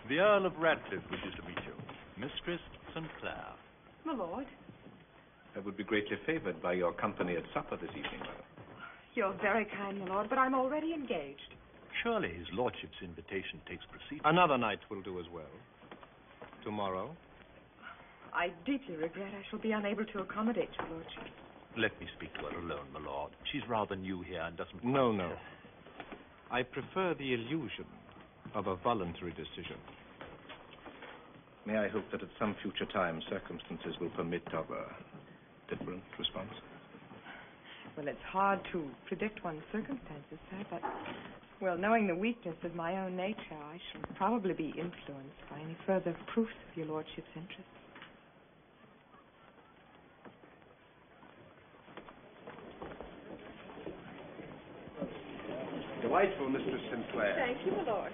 The Earl of Radcliffe wishes to meet you. Mistress Sinclair. My lord. I would be greatly favored by your company at supper this evening, madam. You're very kind, my lord, but I'm already engaged. Surely his lordship's invitation takes precedence. Another night will do as well. Tomorrow? I deeply regret I shall be unable to accommodate your lordship. Let me speak to her alone, my lord. She's rather new here and doesn't quite... No. I prefer the illusion of a voluntary decision. May I hope that at some future time circumstances will permit of a different response? Well, it's hard to predict one's circumstances, sir, but, well, knowing the weakness of my own nature, I shall probably be influenced by any further proofs of your lordship's interest. Delightful, Mistress Sinclair. Thank you, my lord.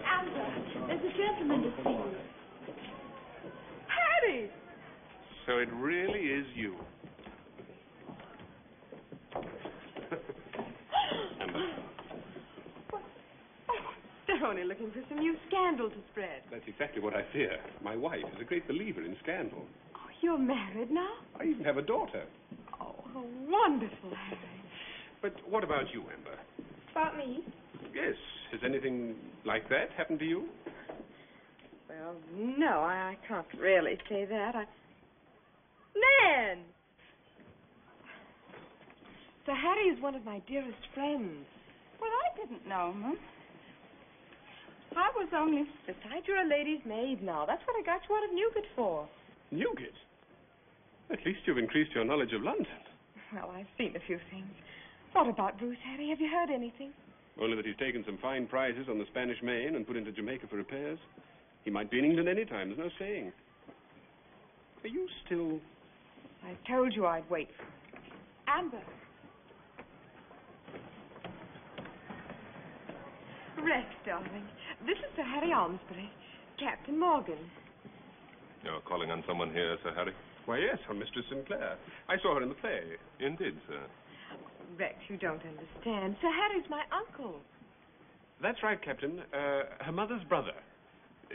Amber, there's a gentleman to see you. Harry! So it really is you. They're only looking for some new scandal to spread. That's exactly what I fear. My wife is a great believer in scandal. Oh, you're married now? I even have a daughter. Oh, how wonderful, Harry. But what about you, Amber? About me? Yes. Has anything like that happened to you? Well, no, I can't really say that. Nan! Sir Harry is one of my dearest friends. Well, I didn't know, Mum. I was only... Besides, you're a lady's maid now. That's what I got you out of Newgate for. Newgate? At least you've increased your knowledge of London. Well, I've seen a few things. What about Bruce, Harry? Have you heard anything? Only that he's taken some fine prizes on the Spanish Main and put into Jamaica for repairs. He might be in England any time. There's no saying. Are you still... I told you I'd wait for Amber. Rex, darling. This is Sir Harry Almsbury, Captain Morgan. You're calling on someone here, Sir Harry? Why, yes, on Mistress Sinclair. I saw her in the play. Indeed, sir. Rex, you don't understand. Sir Harry's my uncle. That's right, Captain. Her mother's brother.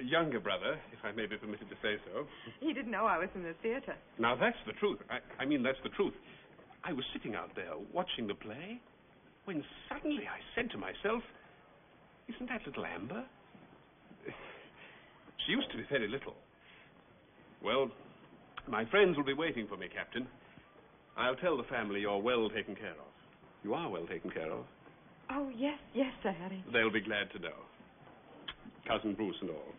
Younger brother, if I may be permitted to say so. He didn't know I was in the theatre. Now, that's the truth. I mean, that's the truth. I was sitting out there watching the play when suddenly I said to myself, isn't that little Amber? She used to be very little. Well, my friends will be waiting for me, Captain. I'll tell the family you're well taken care of. You are well taken care of. Oh, yes, Sir Harry. They'll be glad to know. Cousin Bruce and all.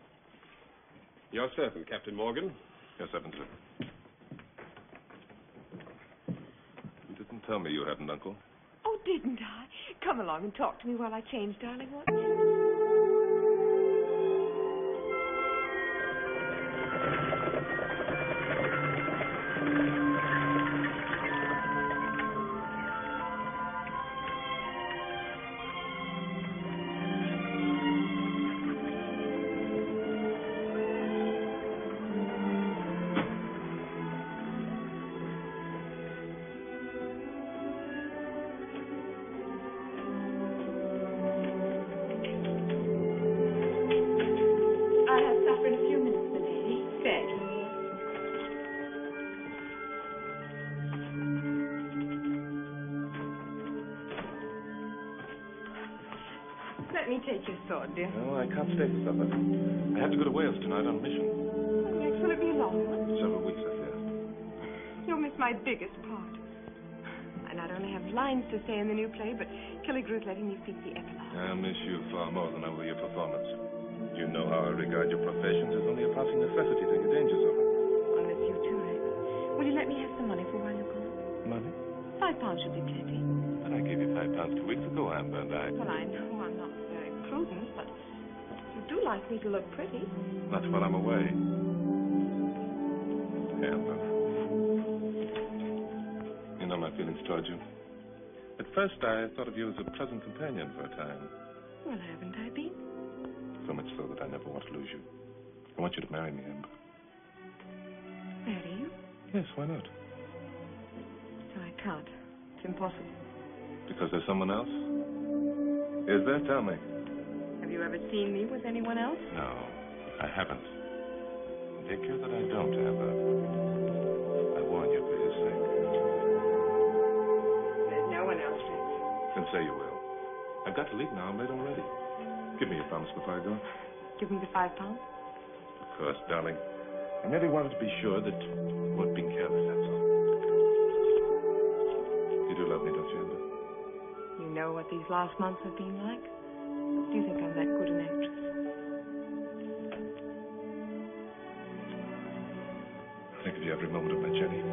Your servant, Captain Morgan. Your servant, sir. You didn't tell me you had an uncle. Oh, didn't I? Come along and talk to me while I change, darling, won't you? Let me take your sword, dear. No, I can't stay for supper. I have to go to Wales tonight on a mission. Oh, yes, will it be a long one? Several weeks, I fear. You'll miss my biggest part. I not only have lines to say in the new play, but Killigrew's letting me speak the epilogue. I'll miss you far more than I will your performance. You know how I regard your professions as only a passing necessity to your dangers of it. I'll miss you too, Rex. Will you let me have some money for while you're gone? Money? £5 should be plenty. But I gave you £5 2 weeks ago, Ámbер, and I... Well, I know I'm not very prudent, but you do like me to look pretty. Not while I'm away. Ámber. You know my feelings towards you. At first, I thought of you as a pleasant companion for a time. Well, haven't I been? So much so that I never want to lose you. I want you to marry me, Ámber. Marry you? Yes, why not? No, I can't. It's impossible. Because there's someone else? Is there? Tell me. Have you ever seen me with anyone else? No, I haven't. Take care that I don't, Ámber. I warn you for his sake. There's no one else, Rex. Then say you will. I've got to leave now. I'm late already. Give me your promise before I go. Give me the £5? Of course, darling. I merely wanted to be sure that you weren't being careless, that's all. You do love me, don't you, Ámber? You know what these last months have been like? Do you think I'm that good an actress? I think of you every moment of my journey.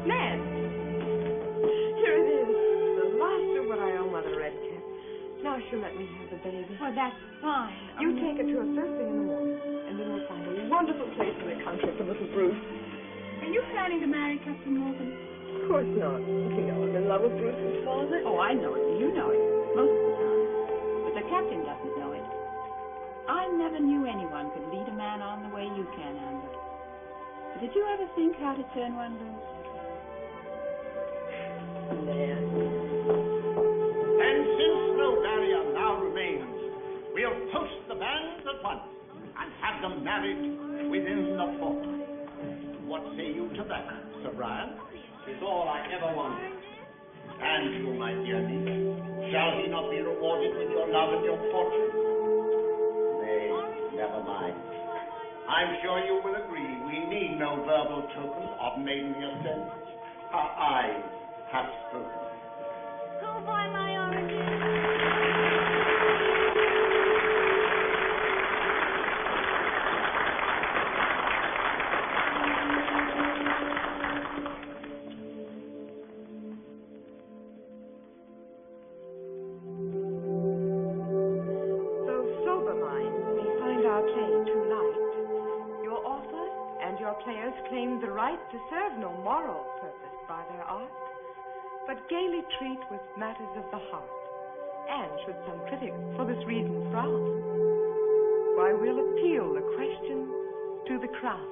Nan! Here it is. The last of what I owe Mother Redcap. Now she'll let me have the baby. Well, that's fine. You take her to her first thing in the morning, and then we'll find a wonderful place in the country for little Bruce. Are you planning to marry Captain Morgan? Of course not. You know I'm in love with Bruce's father. Oh, I know it. You know it. Most of the time. But the captain doesn't know it. I never knew anyone could lead a man on the way you can, Ámber. But did you ever think how to turn one loose? Nan. And since no barrier now remains, we'll post the banns at once and have them married within the fortnight. What say you to that, Sir Brian? 'Tis all I ever wanted. And you, my dear niece, shall he not be rewarded with your love and your fortune? Nay, never mind. I'm sure you will agree we need no verbal tokens of maidenly assent. Our eyes have spoken. Go buy my oranges. Though sober minds may find our play too light, your author and your players claim the right to serve no moral purpose by their art, but gaily treat with matters of the heart. And should some critic for this reason frown, why we'll appeal the question to the crown.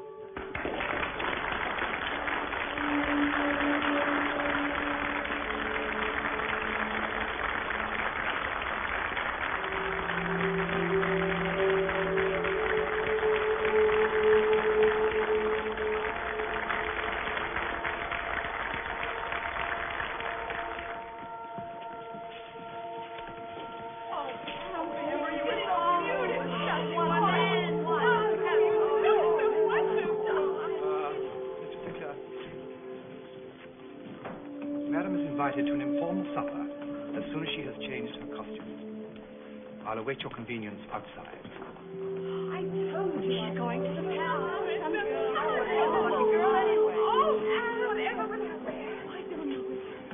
invited to an informal supper as soon as she has changed her costume. I'll await your convenience outside. I told you she's going to the palace.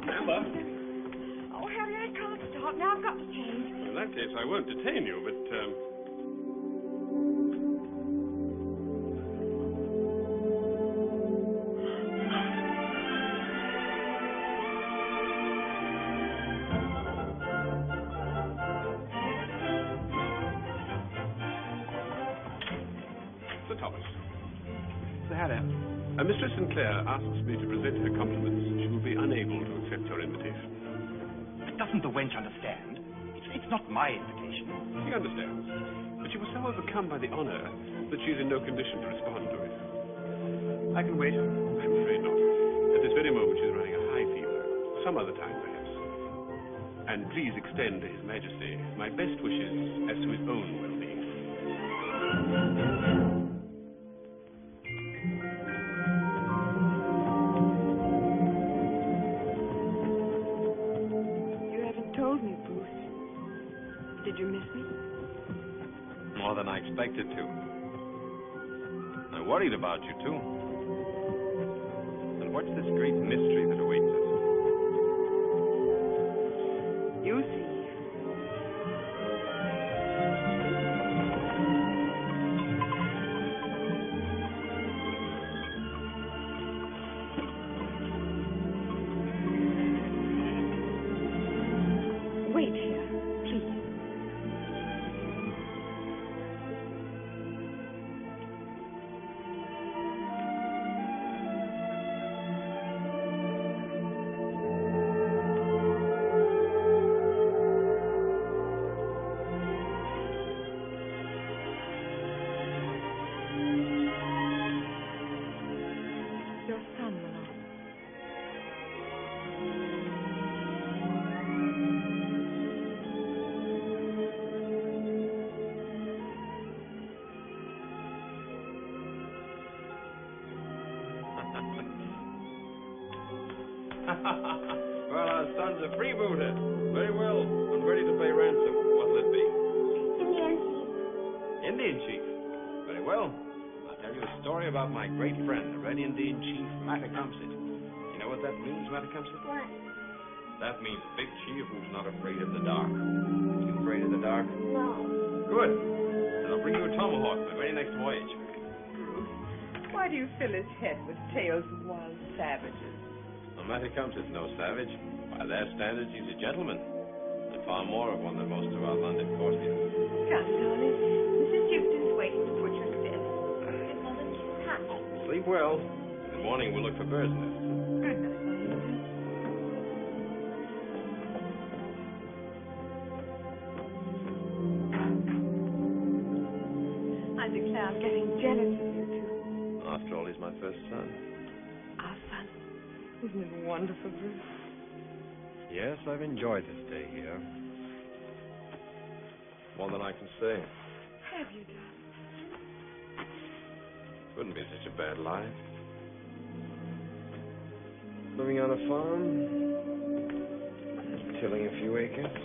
Amber? Oh, Harry, I can't stop. Now I've got to change. In that case, I won't detain you, but, Sir Thomas. Sir Harry. Mistress Sinclair asks me to present her compliments. She will be unable to accept your invitation. Doesn't the wench understand? It's not my invitation. She understands, but she was so overcome by the honor that she's in no condition to respond to it. I can wait. I'm afraid not. At this very moment, she's running a high fever. Some other time, perhaps. And please extend to His Majesty my best wishes as to his own well-being. Told me, Bruce. Did you miss me? More than I expected to. I worried about you, too. And what's this great mystery that awaits us? You see. Wait here, please. Your son, my lord. Well, our son's a freebooter. Very well. I'm ready to pay ransom. What'll it be? Indian chief. Very well. I'll tell you a story about my great friend, the Red Indian chief, Matecumsett. You know what that means, Matecumsett? What? That means a big chief who's not afraid of the dark. You afraid of the dark? No. Good. Then I'll bring you a tomahawk for the very next voyage. Why do you fill his head with tales of wild savages? Well, Matecumsett's no savage. By their standards, he's a gentleman. And far more of one than most of our London courtiers. Come, darling. Mrs. Houston's waiting to put you to bed. Good mother, keep happy. Sleep well. In the morning, we'll look for birds' nests. Good night, my angel. I declare I'm getting jealous of you two. After all, he's my first son. Our son. Isn't it wonderful, Bruce? Yes, I've enjoyed this day here. More than I can say. Have you done? Couldn't be such a bad life. Living on a farm, tilling a few acres,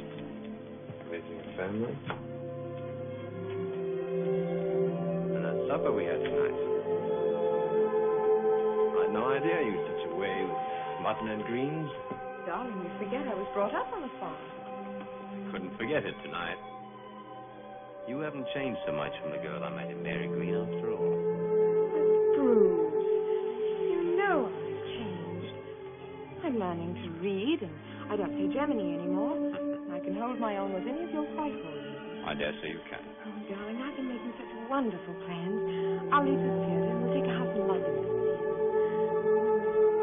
raising a family. And that supper we had tonight. I had no idea you'd such a way with mutton and greens. Darling, you forget I was brought up on a farm. Couldn't forget it tonight. You haven't changed so much from the girl I met in Mary Green after all. Bruce, you know I've changed. I'm learning to read, and I don't say Gemini anymore. I can hold my own with any of your white holes. I dare say you can. Oh, darling, I've been making such wonderful plans. I'll leave the theatre and we'll take a house in London next year.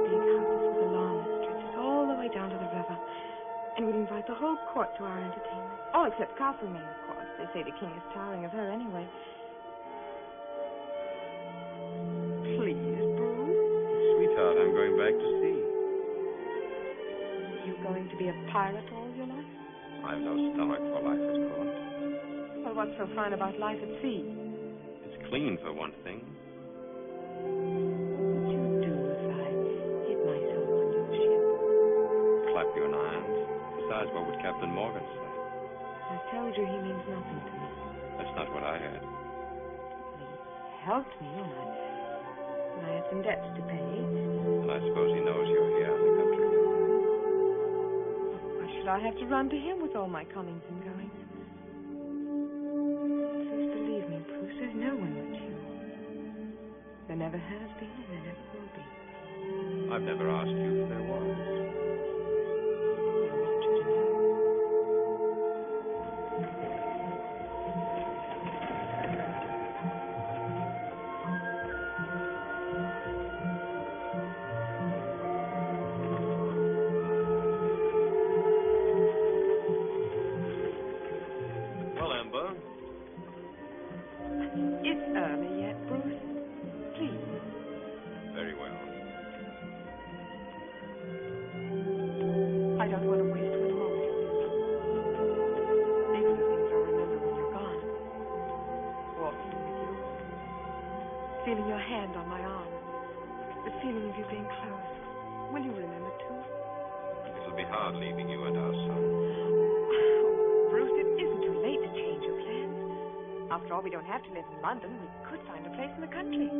Big houses with a lawn that stretches all the way down to the river. And we'll invite the whole court to our entertainment. All except Castlemaine, of course. They say the king is tiring of her anyway. Please, Bruce. Sweetheart, I'm going back to sea. You going to be a pirate all your life? I've no stomach for life at court. Well, what's so fine about life at sea? It's clean, for one thing. What would you do if I hid myself on your ship? Clap you in irons. Besides, what would Captain Morgan say? I told you he means nothing to me. That's not what I heard. He helped me when I had some debts to pay. And I suppose he knows you're here in the country. Why should I have to run to him with all my comings and goings? Please believe me, Bruce, there's no one but you. There never has been and there never will be. I've never asked you if there was. Feeling your hand on my arm. The feeling of you being close. Will you remember too? It'll be hard leaving you and our son. Oh, Bruce, it isn't too late to change your plans. After all, we don't have to live in London. We could find a place in the country.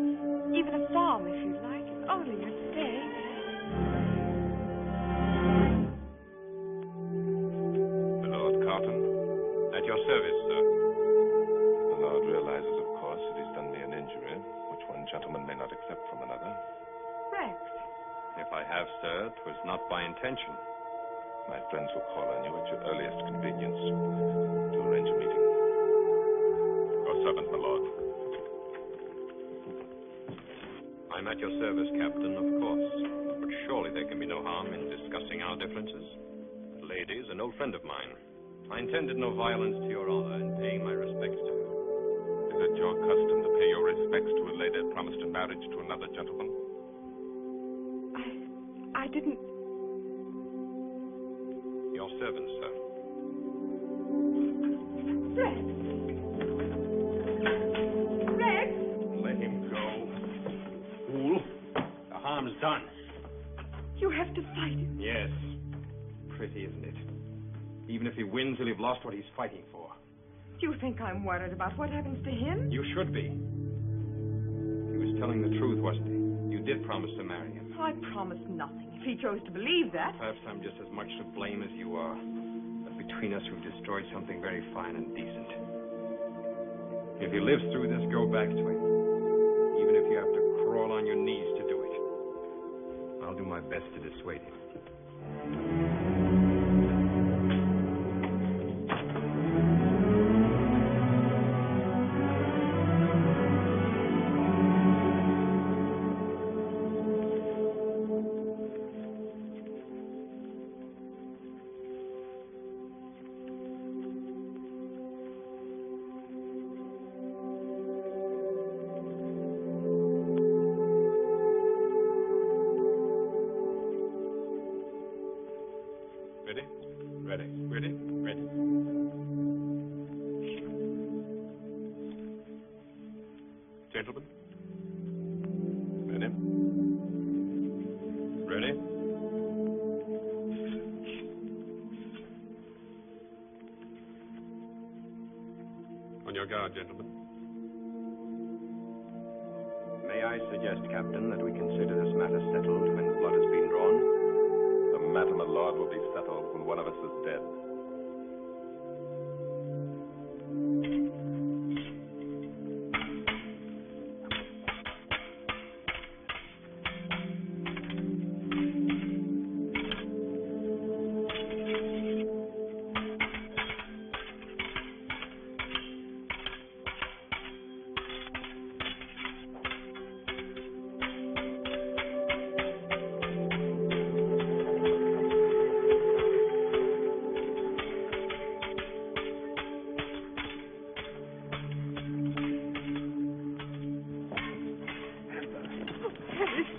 Even a farm if you'd like. If only you'd stay. My Lord Carton, at your service, sir. The Lord realizes, of course, that he's done me an injury, which one gentleman may not accept from another. Rex. If I have, sir, 'twas not by intention. My friends will call on you at your earliest convenience to arrange a meeting. Your servant, my lord. I'm at your service, Captain, of course. But surely there can be no harm in discussing our differences. The lady is an old friend of mine. I intended no violence to your honor in paying my respects to her. Is it your custom to pay your respects to a lady promised in marriage to another gentleman? I didn't... Your servant, sir. Rex! Rex! Let him go. Fool. The harm's done. You have to fight him. Yes. Pretty, isn't it? Even if he wins, he'll have lost what he's fighting for. You think I'm worried about what happens to him? You should be. He was telling the truth, wasn't he? You did promise to marry him. I promised nothing. If he chose to believe that... Perhaps I'm just as much to blame as you are. But between us, we've destroyed something very fine and decent. If he lives through this, go back to him. Even if you have to crawl on your knees to do it. I'll do my best to dissuade him. Gentlemen? Ready? Ready? On your guard, gentlemen. May I suggest, Captain, that we consider this matter settled when the blood has been drawn? The matter, my lord, will be settled when one of us is dead.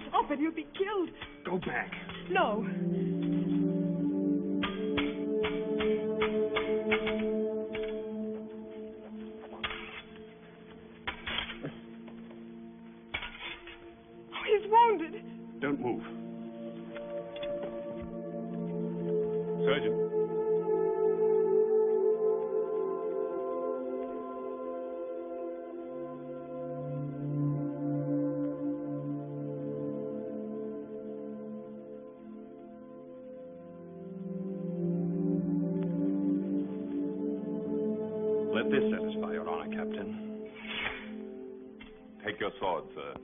Stop it, you'll be killed. Go back. No. Oh, he's wounded. Don't move. let this satisfy your honor, Captain. Take your sword, sir.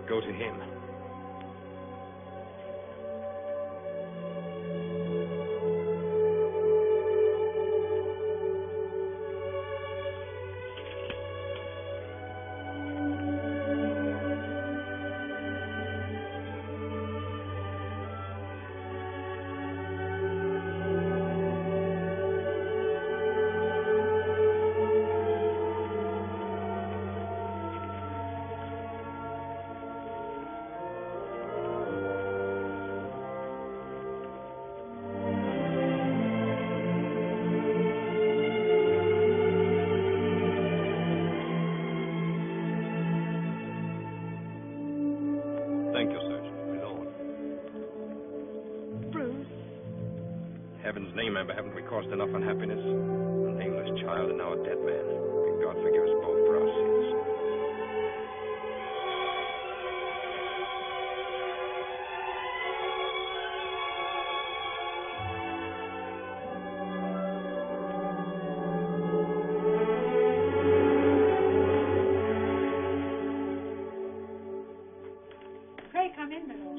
Go to him. Thank you, Sergeant. My lord. Bruce. Heaven's name, Amber, haven't we caused enough unhappiness? A nameless child and now a dead man. May God forgive us both for our sins. Pray come in, my lord.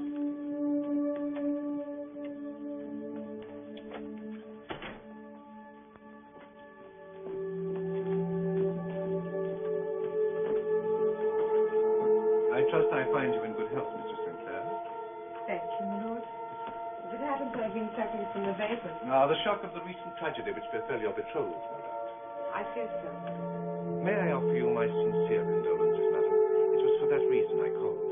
I trust I find you in good health, Mr. Sinclair. Thank you, my lord. If it hadn't I've been suffering from the vapor. The shock of the recent tragedy which befell your betrothed, no doubt. I fear so. May I offer you my sincere condolences, madam? It was for that reason I called.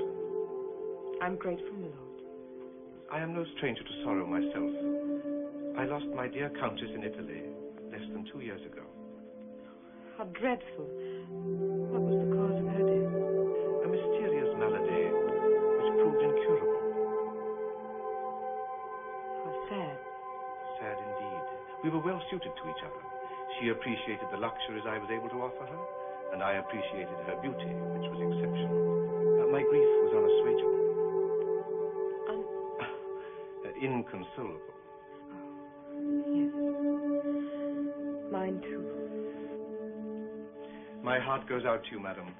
I'm grateful, my lord. I am no stranger to sorrow myself. I lost my dear countess in Italy less than 2 years ago. How dreadful. What was the cause of her death? A mysterious malady which proved incurable. How sad. Sad indeed. We were well suited to each other. She appreciated the luxuries I was able to offer her, and I appreciated her beauty, which was exceptional. My grief was unassuageable. Inconsolable. Yes. Mine too. My heart goes out to you, madam.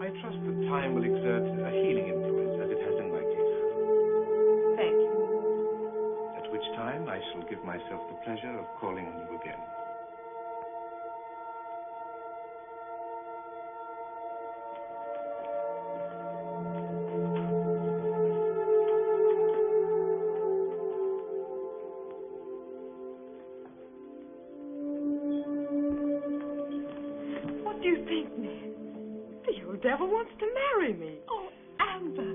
I trust that time will exert a healing influence as it has in my case. Thank you. At which time I shall give myself the pleasure of calling on you again. What do you think, Ned? The old devil wants to marry me. Oh, Amber,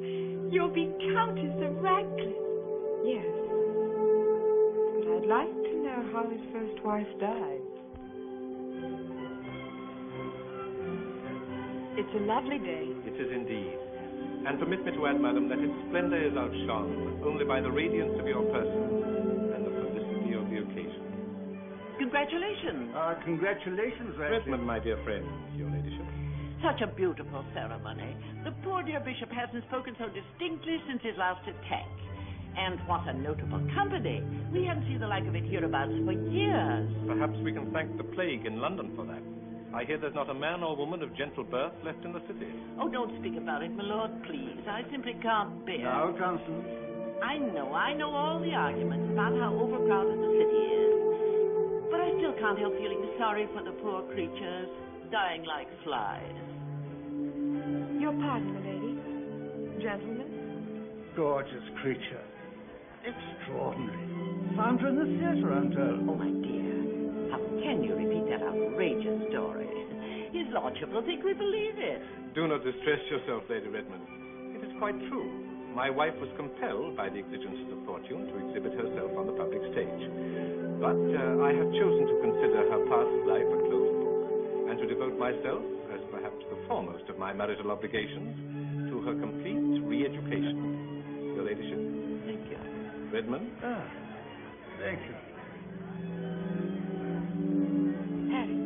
you'll be Countess of Radcliffe. Yes. But I'd like to know how his first wife died. It's a lovely day. It is indeed. And permit me to add, madam, that its splendor is outshone only by the radiance of your person and the felicity of the occasion. Congratulations. Congratulations, Redmond, my dear friend, your ladyship. Such a beautiful ceremony. The poor dear bishop hasn't spoken so distinctly since his last attack. And what a notable company. We haven't seen the like of it hereabouts for years. Perhaps we can thank the plague in London for that. I hear there's not a man or woman of gentle birth left in the city. Oh, don't speak about it, my lord, please. I simply can't bear. Now, Constance. I know all the arguments about how overcrowded the city is. But I still can't help feeling sorry for the poor creatures, dying like flies. Your pardon, my lady. Gentlemen. Gorgeous creature. Extraordinary. Found her in the theater, I'm told. Oh, my dear. How can you repeat that outrageous story? His lordship will think we believe it. Do not distress yourself, Lady Redmond. It is quite true. My wife was compelled by the exigencies of fortune to exhibit herself on the public stage. But I have chosen to consider her past life a closed book, and to devote myself, as perhaps the foremost of my marital obligations, to her complete re-education. Your Ladyship? Thank you. Redmond? Thank you. Harry.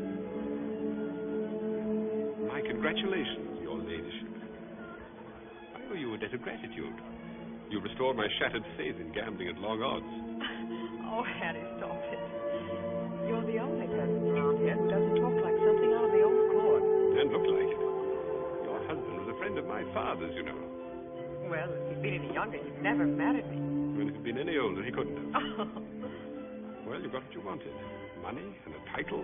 My congratulations, Your Ladyship. I owe you a debt of gratitude. You restored my shattered faith in gambling at long odds. Oh, Harry, stop it. You're the only person around here who doesn't talk like something out of the old court. And look like it. Your husband was a friend of my father's, you know. Well, if he'd been any younger, he'd never have married me. When he'd been any older, he couldn't have. Well, you got what you wanted. Money and a title.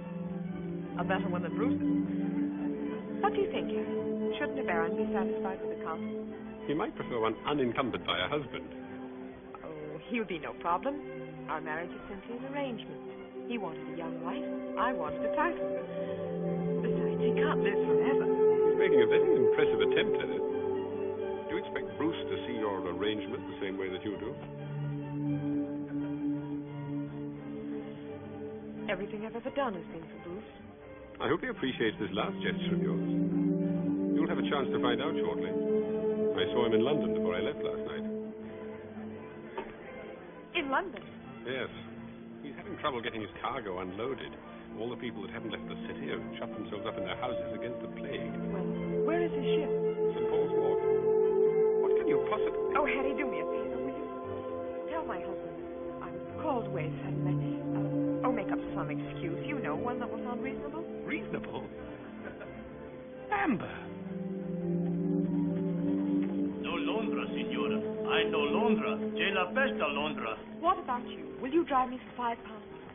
A better one than Bruce's. What do you think, Harry? Shouldn't a baron be satisfied with a count? He might prefer one unencumbered by a husband. Oh, he would be no problem. Our marriage is simply an arrangement. He wanted a young wife. I wanted a title. Besides, he can't live forever. He's making a very impressive attempt at it. Do you expect Bruce to see your arrangement the same way that you do? Everything I've ever done has been for Bruce. I hope he appreciates this last gesture of yours. You'll have a chance to find out shortly. I saw him in London before I left last night. In London? Yes. He's having trouble getting his cargo unloaded. All the people that haven't left the city have shut themselves up in their houses against the plague. Well, where is his ship? St. Paul's Wharf. What can you possibly... Oh, Harry, do me a favor, will you? Tell my husband I'm called away suddenly. Make up some excuse, you know, one that was unreasonable. Reasonable? Amber! No Londra, signora. I know Londra. C'è la festa, Londra. What about you? Will you drive me for £5?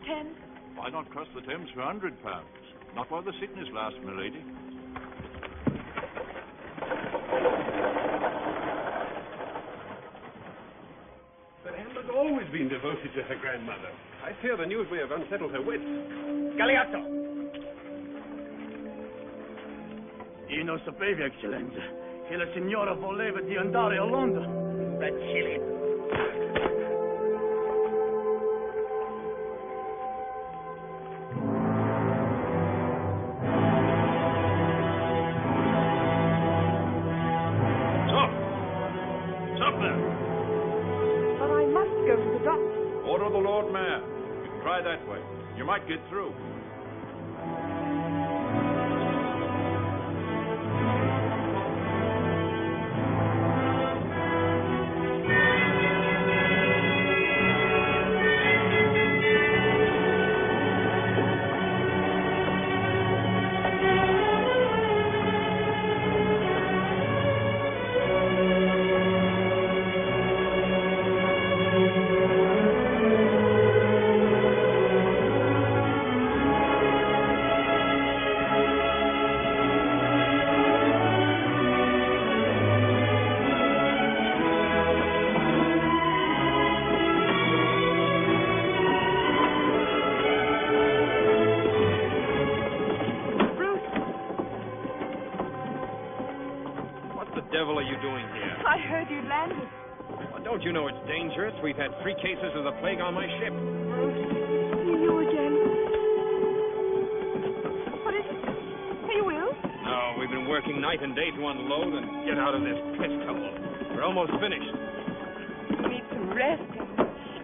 10? Why not cross the Thames for £100? Not while the sickness lasts, my lady. But Amber's always been devoted to her grandmother. I fear the news may have unsettled her wits. Galeazzo! Io non sapevo, Eccellenza, che la signora voleva di andare a Londra. Imbecille! Stop there! But I must go to the doctor. Order the Lord Mayor. You can try that way. You might get through. Don't you know it's dangerous? We've had 3 cases of the plague on my ship. See you again. What is it? Are you ill? No, we've been working night and day to unload and get out of this piss hole. We're almost finished. You need some rest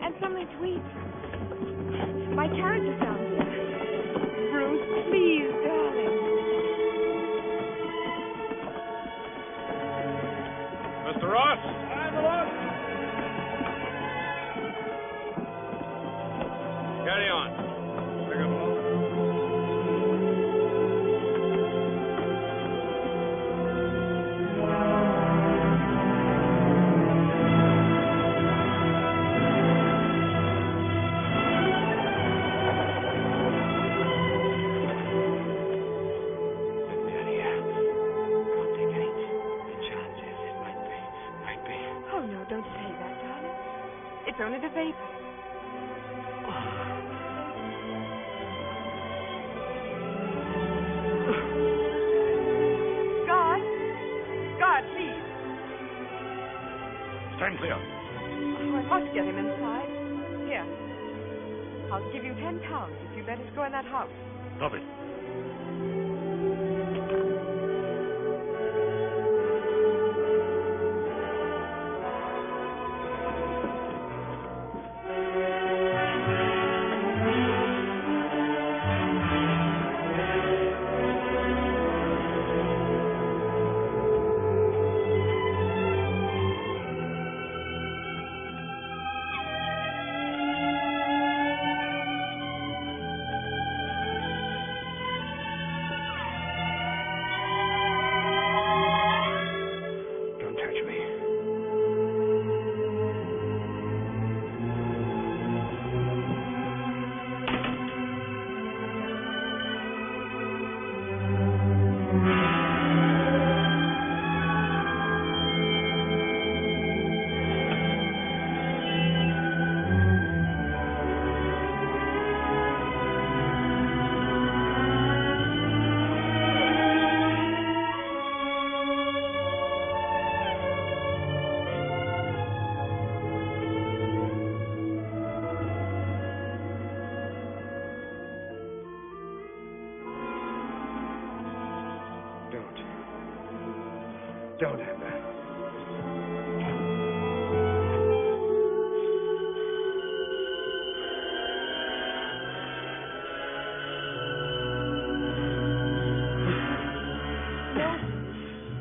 and something to eat. My carriage is down here. Bruce, please, darling. Mr. Ross? I'm the Lord. Carry on. Oh, no, don't say that, darling. It's only the vapor. Guard, please. Stand clear. Oh, I must get him inside. Here. I'll give you £10 if you let us go in that house. Stop it. Don't, Ámbert.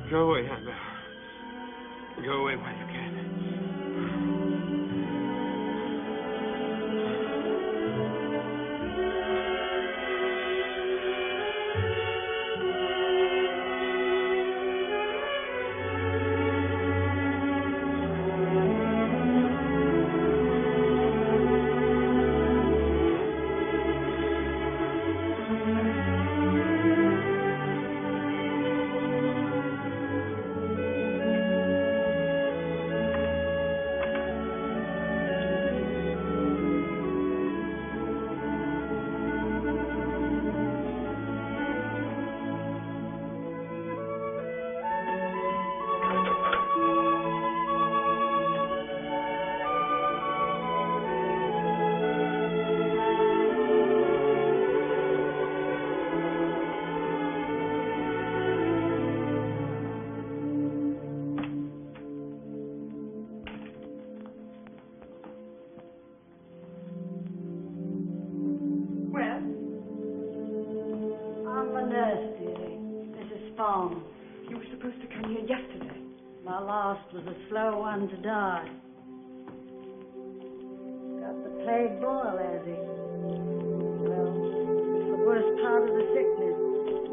Go away, Ámbert. Go away while you can. You were supposed to come here yesterday. My last was a slow one to die. Got the plague boil, has he? Well, it's the worst part of the sickness.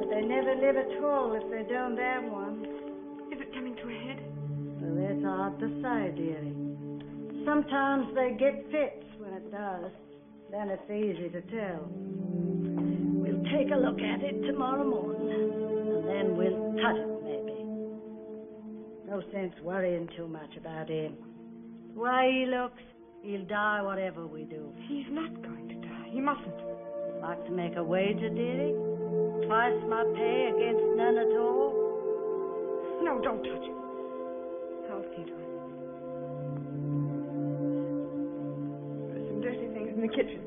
But they never live at all if they don't have one. Is it coming to a head? Well, that's hard to say, dearie. Sometimes they get fits when it does. Then it's easy to tell. We'll take a look at it tomorrow morning. And then we'll touch it, maybe. No sense worrying too much about him. The way he looks, he'll die whatever we do. He's not going to die. He mustn't. Like to make a wager, dearie? Twice my pay against none at all? No, don't touch him. I'll see to it. There's some dirty things in the kitchen.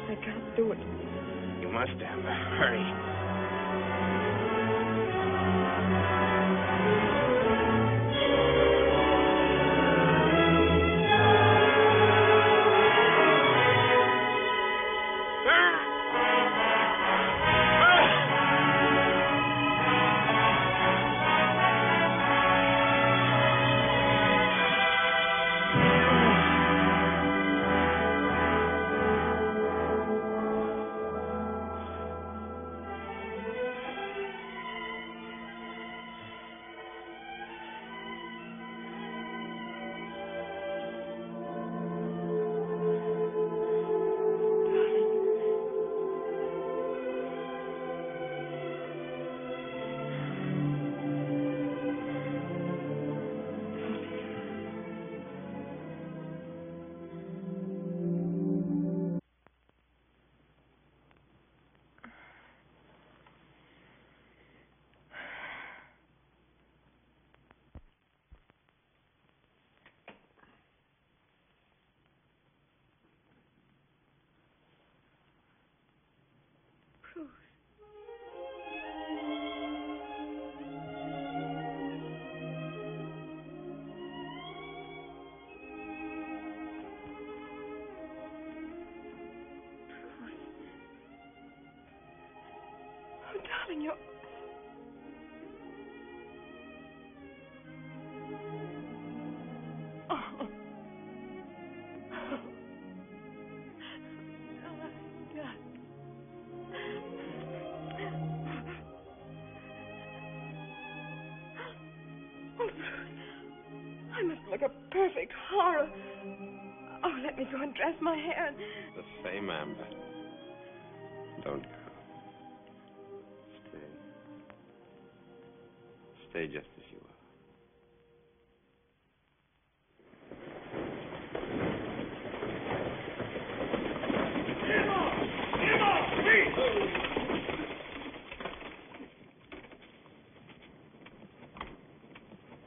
I can't do it. You must, Amber. Hurry. Darling, you're... Oh. I must look a perfect horror. Oh, let me go and dress my hair. The same, Amber. Don't go. Stay just as you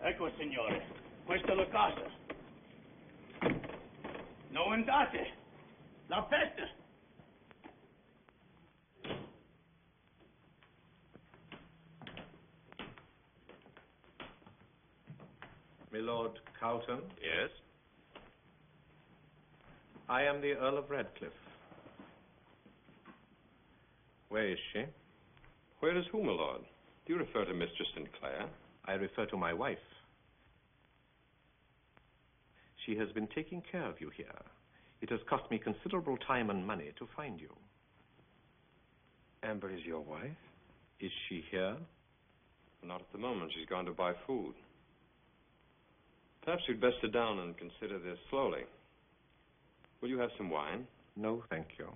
are. Ecco, signore. Questa è la casa. Non andate. La peste. Lord Carlton? Yes? I am the Earl of Radcliffe. Where is she? Where is who, my lord? Do you refer to Mistress Sinclair? I refer to my wife. She has been taking care of you here. It has cost me considerable time and money to find you. Amber is your wife? Is she here? Not at the moment. She's gone to buy food. Perhaps you'd best sit down and consider this slowly. Will you have some wine? No, thank you.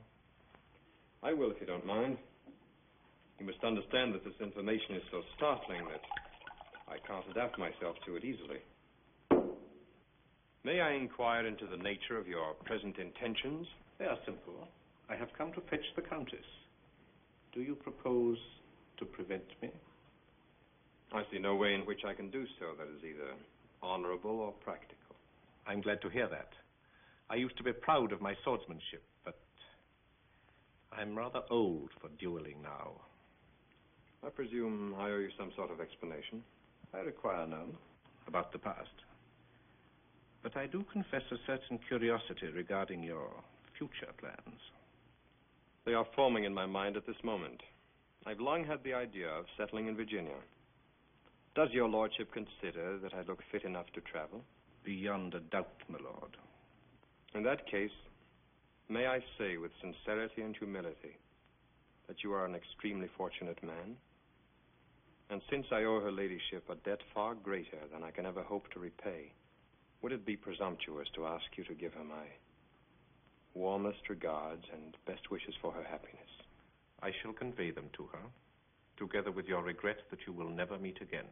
I will, if you don't mind. You must understand that this information is so startling that I can't adapt myself to it easily. May I inquire into the nature of your present intentions? They are simple. I have come to fetch the Countess. Do you propose to prevent me? I see no way in which I can do so that is either honorable or practical. I'm glad to hear that. I used to be proud of my swordsmanship, but I'm rather old for dueling now. I presume I owe you some sort of explanation. I require none about the past. But I do confess a certain curiosity regarding your future plans. They are forming in my mind at this moment. I've long had the idea of settling in Virginia. Does your lordship consider that I look fit enough to travel? Beyond a doubt, my lord. In that case, may I say with sincerity and humility that you are an extremely fortunate man? And since I owe her ladyship a debt far greater than I can ever hope to repay, would it be presumptuous to ask you to give her my warmest regards and best wishes for her happiness? I shall convey them to her, together with your regret that you will never meet again.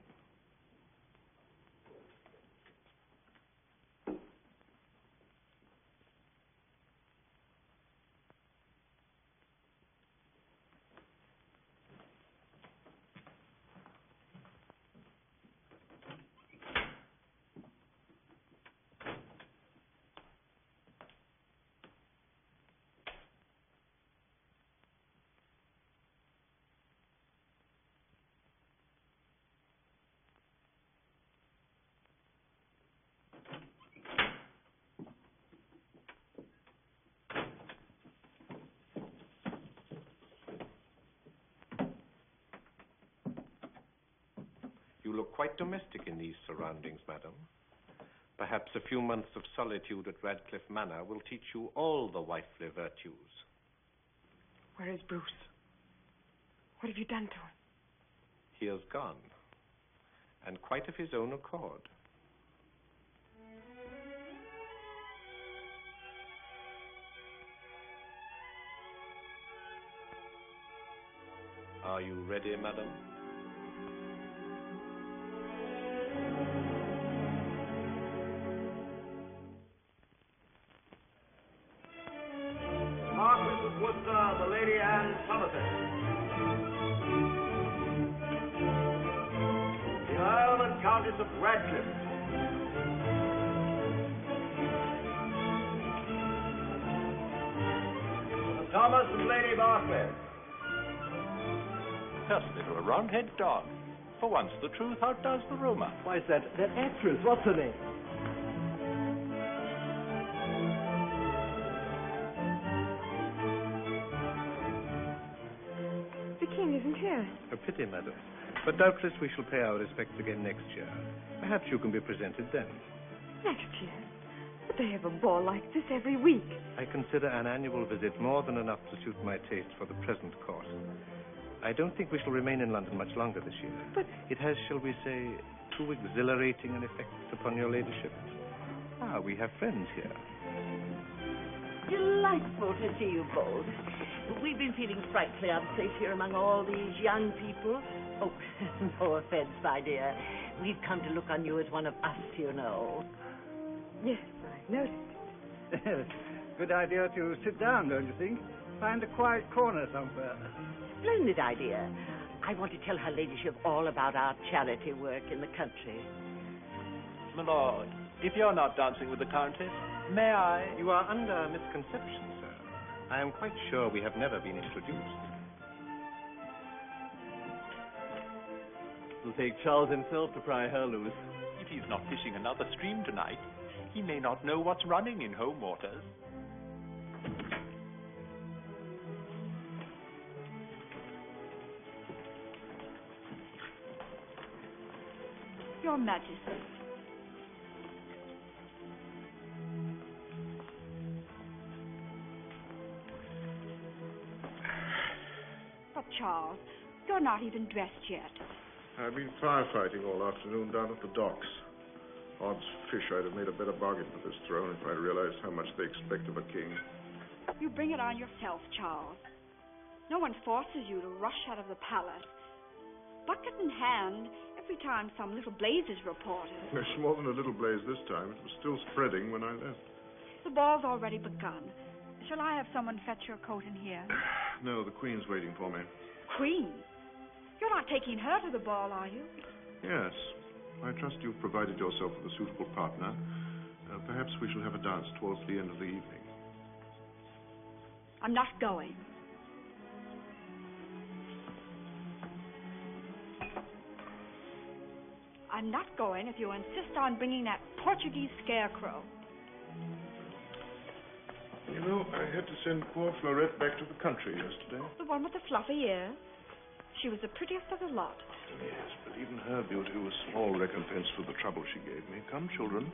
look quite domestic in these surroundings, madam. Perhaps a few months of solitude at Radcliffe Manor will teach you all the wifely virtues. Where is Bruce? What have you done to him? He has gone, and quite of his own accord. Are you ready, madam? Marquis of Worcester, the Lady Anne Somerset. The Earl and Countess of Radcliffe. Sir Thomas and Lady Barclay. Just little round-head dog. For once the truth outdoes the rumour. Why, is that actress? What's her name? The king isn't here. A pity, madam. But doubtless we shall pay our respects again next year. Perhaps you can be presented then. Next year? But they have a ball like this every week. I consider an annual visit more than enough to suit my taste for the present course. I don't think we shall remain in London much longer this year. But it has, shall we say, too exhilarating an effect upon your ladyship. Ah, we have friends here. Delightful to see you both. We've been feeling frightfully unsafe here among all these young people. Oh, no offense, my dear. We've come to look on you as one of us, you know. Yes, I noticed it. Good idea to sit down, don't you think? Find a quiet corner somewhere. Splendid idea. I want to tell her ladyship all about our charity work in the country. My lord, if you're not dancing with the Countess, may I? You are under a misconception, sir. I am quite sure we have never been introduced. It'll take Charles himself to pry her loose. If he's not fishing another stream tonight, he may not know what's running in home waters. Your Majesty. But Charles, you're not even dressed yet. I've been firefighting all afternoon down at the docks. Odds fish, I'd have made a better bargain for this throne if I'd realized how much they expect of a king. You bring it on yourself, Charles. No one forces you to rush out of the palace. Bucket in hand, every time some little blaze is reported. There's more than a little blaze this time. It was still spreading when I left. The ball's already begun. Shall I have someone fetch your coat in here? No, the Queen's waiting for me. Queen? You're not taking her to the ball, are you? Yes. I trust you've provided yourself with a suitable partner. Perhaps we shall have a dance towards the end of the evening. I'm not going. I'm not going if you insist on bringing that Portuguese scarecrow. You know, I had to send poor Florette back to the country yesterday. The one with the fluffy ears. She was the prettiest of the lot. Yes, but even her beauty was small recompense for the trouble she gave me. Come, children.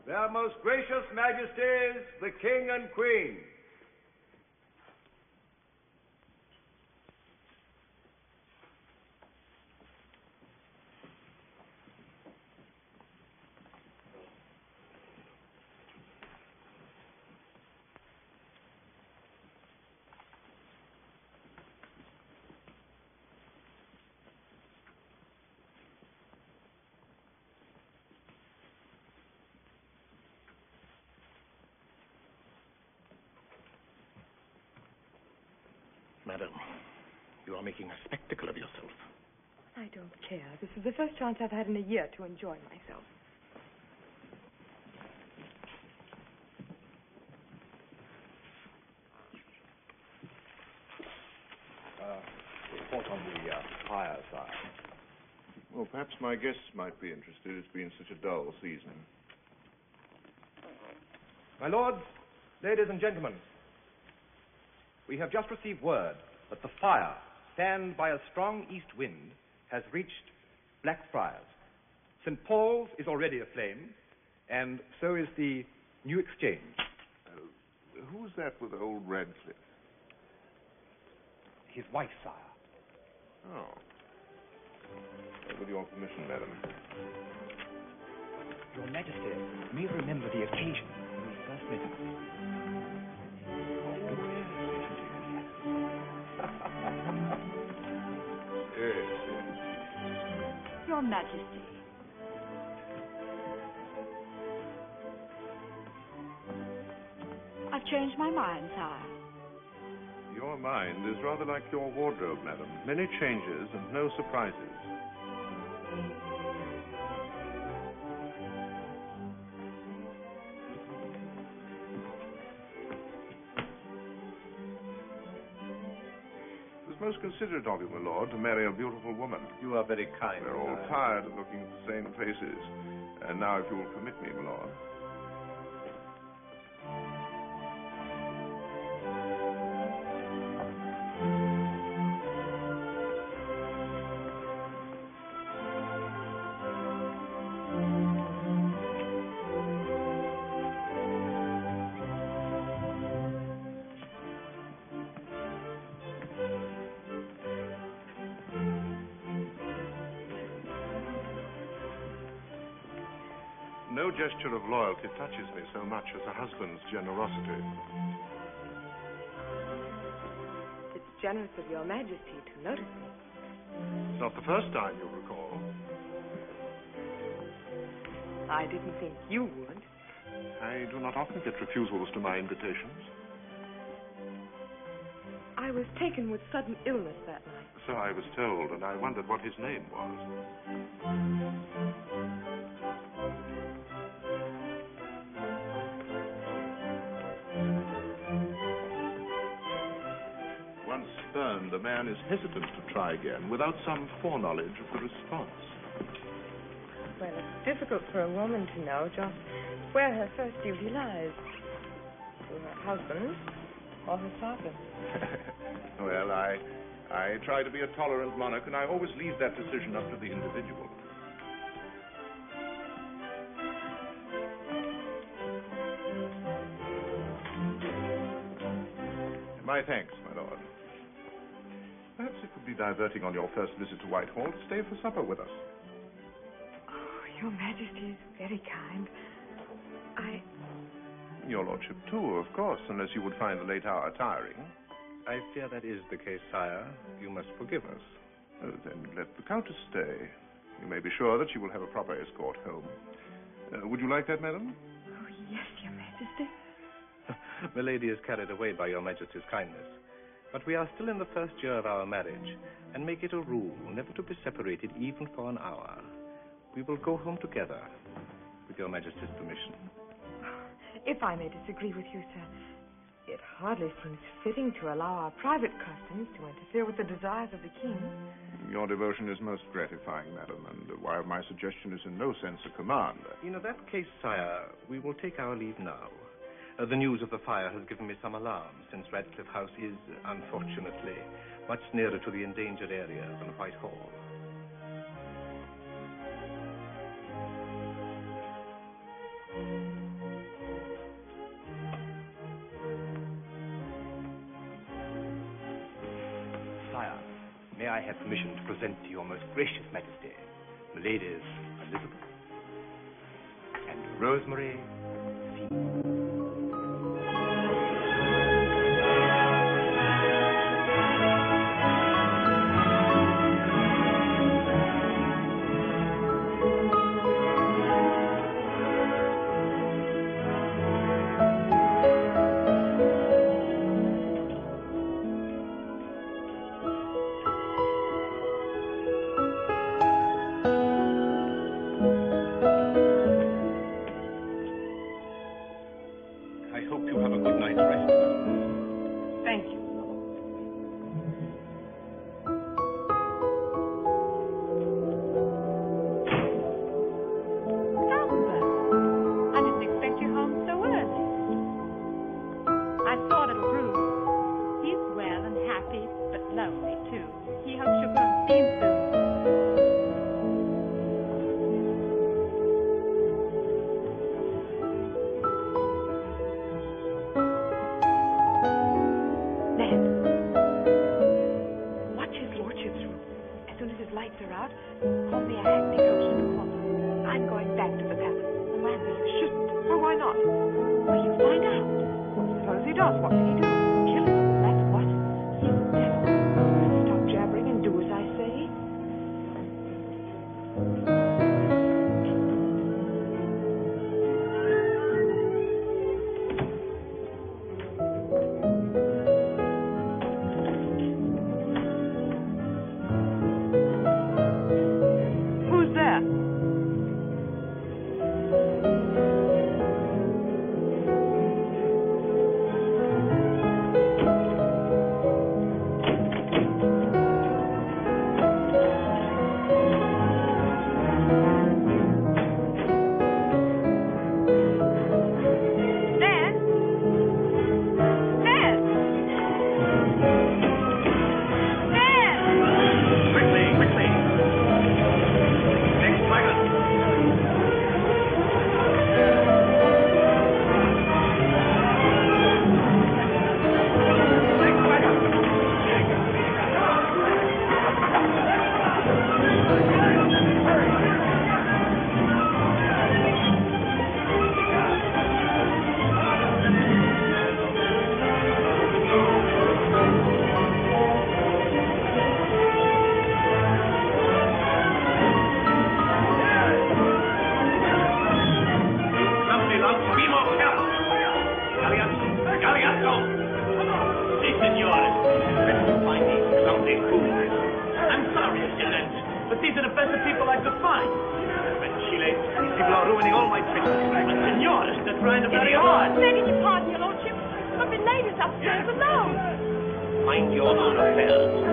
Their most gracious majesties, the King and Queen. Madam, you are making a spectacle of yourself. I don't care. This is the first chance I've had in a year to enjoy myself. Report on the Well, perhaps my guests might be interested. It's been such a dull season. My lords, ladies and gentlemen, we have just received word that the fire, fanned by a strong east wind, has reached Blackfriars. St. Paul's is already aflame, and so is the New Exchange. Who's that with old Radcliffe? His wife, sire. Oh. With your permission, madam. Your Majesty may remember the occasion when we first met us. Yes. Your Majesty. I've changed my mind, sire. Your mind is rather like your wardrobe, madam. Many changes and no surprises. It was most considerate of you, my lord, to marry a beautiful woman. You are very kind. We're all tired of looking at the same faces. And now, if you will permit me, my lord. No gesture of loyalty touches me so much as a husband's generosity. It's generous of your Majesty to notice me. It's not the first time, you'll recall. I didn't think you would. I do not often get refusals to my invitations. I was taken with sudden illness that night. So I was told, and I wondered what his name was. Once spurned, a man is hesitant to try again without some foreknowledge of the response. Well, it's difficult for a woman to know just where her first duty lies. To her husband or her father. Well, I try to be a tolerant monarch, and I always leave that decision up to the individual. My thanks, my lord. Perhaps it would be diverting on your first visit to Whitehall to stay for supper with us. Oh, your Majesty is very kind. Your lordship, too, of course, unless you would find the late hour tiring. I fear that is the case, sire. You must forgive us. Then let the Countess stay. You may be sure that she will have a proper escort home. Would you like that, madam? Oh, yes, your Majesty. Milady is carried away by your Majesty's kindness. But we are still in the first year of our marriage, and make it a rule never to be separated even for an hour. We will go home together, with your Majesty's permission. If I may disagree with you, sir, it hardly seems fitting to allow our private customs to interfere with the desires of the king. Your devotion is most gratifying, madam, and while my suggestion is in no sense a command... In that case, sire, we will take our leave now. The news of the fire has given me some alarm, since Radcliffe House is, unfortunately, much nearer to the endangered area than Whitehall. Sire, may I have permission to present to your most gracious Majesty the ladies Elizabeth and Rosemary. Si, signore. Finding something cool. I'm sorry, Excellence, but these are the best of people I could find. Chile, these people are ruining all my tricks. But, signore, they're trying to very hard. Begging your pardon, your lordship, but the ladies upstairs alone. Mind your own affairs.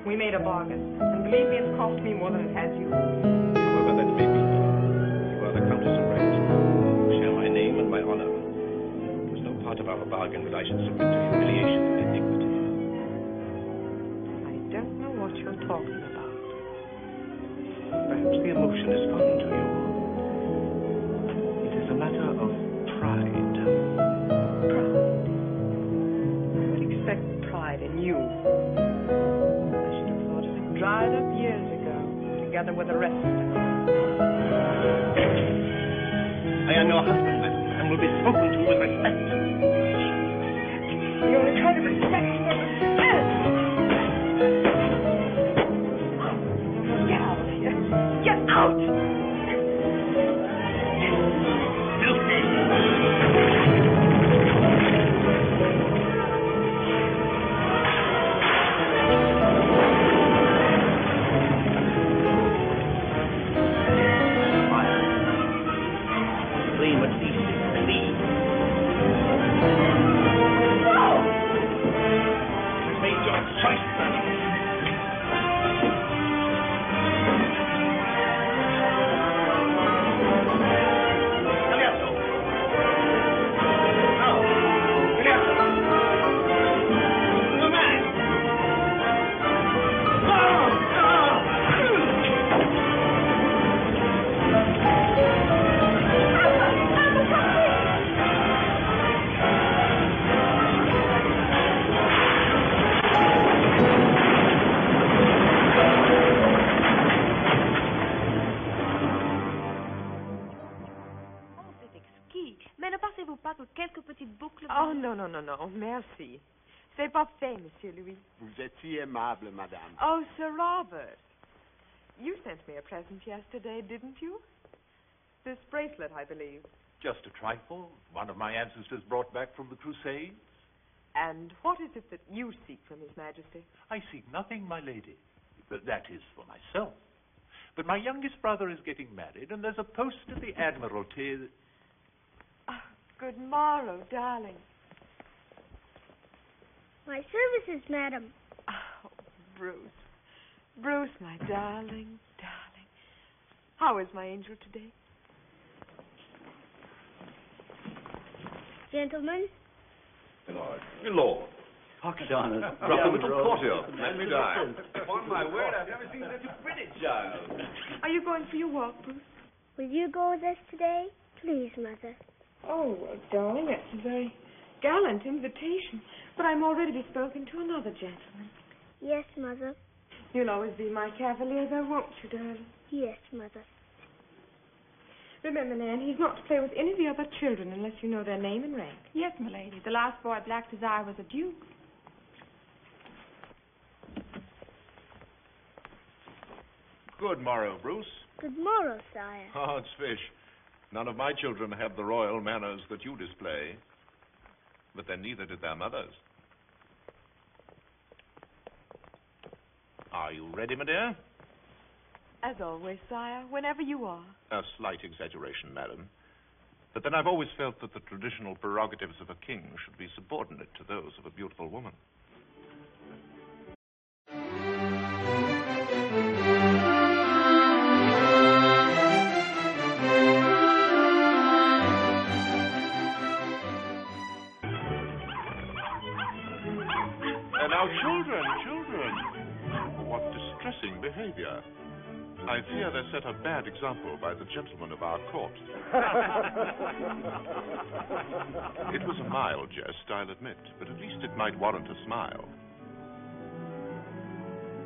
We made a bargain, and believe me, it's cost me more than it has you. However that may be, you are the Countess of Wright. You share my name and my honor. It was no part of our bargain that I should submit to humiliation and indignity. I don't know what you're talking about. Perhaps the emotion is foreign to you. It is a matter of pride. Pride? I would expect pride in you. Dried up years ago, together with the rest. I am your husband, madam, and will be spoken to with respect. The only kind of respect you understand. Get out of here. Get out! Oh, no, merci. C'est pas fait, Monsieur Louis. Vous êtes si aimable, madame. Oh, Sir Robert. You sent me a present yesterday, didn't you? This bracelet, I believe. Just a trifle. One of my ancestors brought back from the Crusades. And what is it that you seek from His Majesty? I seek nothing, my lady. But that is for myself. But my youngest brother is getting married, and there's a post at the Admiralty that... Good morrow, darling. My services, madam. Oh, Bruce. Bruce, my darling, darling. How is my angel today? Gentlemen? Lord. Oxana. Drop a little courtier. Let me die. Upon my word, I've never seen such a pretty child. Are you going for your walk, Bruce? Will you go with us today? Please, Mother. Oh, well, darling, that's a very gallant invitation. But I'm already bespoken to another gentleman. Yes, Mother. You'll always be my cavalier, though, won't you, darling? Yes, Mother. Remember, Nan, he's not to play with any of the other children unless you know their name and rank. Yes, my lady. The last boy blacked his eye was a duke. Good morrow, Bruce. Good morrow, sire. Oh, it's fish. None of my children have the royal manners that you display. But then neither did their mothers. Are you ready, my dear? As always, sire, whenever you are. A slight exaggeration, madam. But then I've always felt that the traditional prerogatives of a king should be subordinate to those of a beautiful woman. now, children. What distressing behavior. I fear they set a bad example by the gentlemen of our court. It was a mild jest, I'll admit, but at least it might warrant a smile.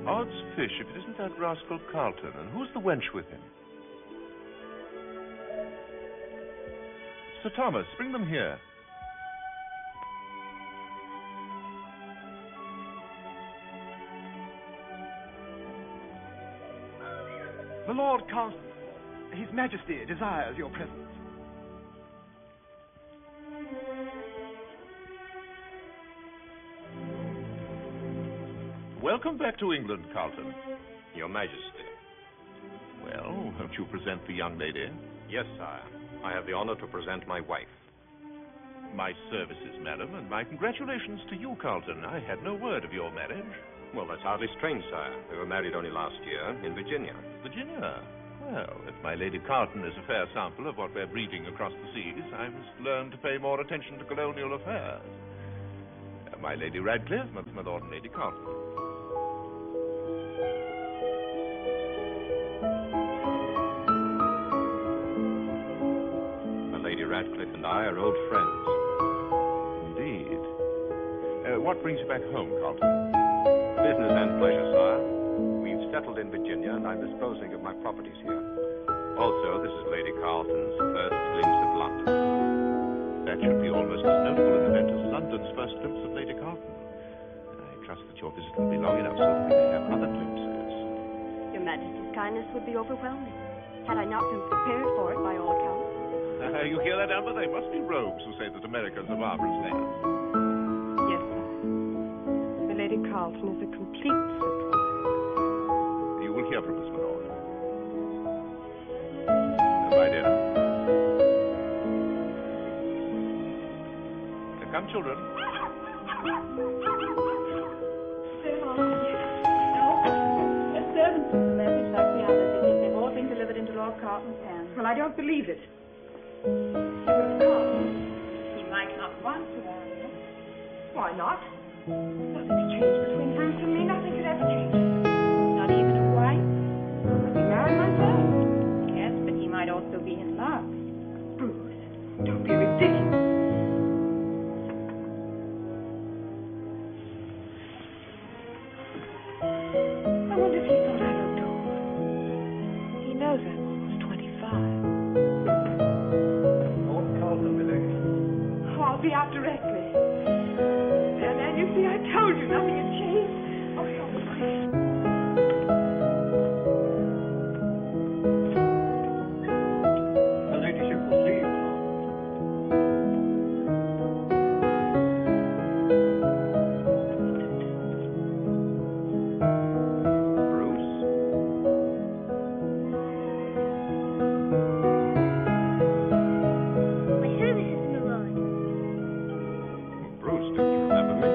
Odds fish if it isn't that rascal Carlton, and who's the wench with him? Sir Thomas, bring them here. The Lord Carlton, His Majesty desires your presence. Welcome back to England, Carlton. Your Majesty. Well, won't you present the young lady? Yes, sire. I have the honor to present my wife. My services, madam, and my congratulations to you, Carlton. I had no word of your marriage. Well, that's hardly strange, sire. We were married only last year in Virginia. Virginia? Well, if my Lady Carlton is a fair sample of what we're breeding across the seas, I must learn to pay more attention to colonial affairs. My Lady Radcliffe, my Lord and Lady Carlton. My Lady Radcliffe and I are old friends. Indeed. What brings you back home, Carlton? Business and pleasure, sire. We've settled in Virginia, and I'm disposing of my properties here. Also, this is Lady Carlton's first glimpse of London. That should be almost as notable an event as London's first glimpse of Lady Carlton. I trust that your visit will be long enough so that we may have other glimpses. Your Majesty's kindness would be overwhelming, had I not been prepared for it by all accounts. You hear that, Amber? They must be rogues who say that America's a marvelous land. Yes, sir. The Lady Carlton is a complete surprise. You will hear from us, my lord. My dear. Come, children. A servant took the message like the others. They've all been delivered into Lord Carlton's hands. Well, I don't believe it. He will come. He might not want to, Arthur. Why not? Nothing's changed between Bruce and me. Nothing could ever change. Not even a wife. I'll be married myself. Yes, but he might also be in love. Bruce, don't be ridiculous. I wonder if he thought I looked old. He knows I'm almost 25. Lord Carlton, milady. Oh, I'll be out directly. There, you see, I told you nothing had changed. Oh, you're right. Her ladyship will see you, my My services, my lord. Bruce, don't you remember me?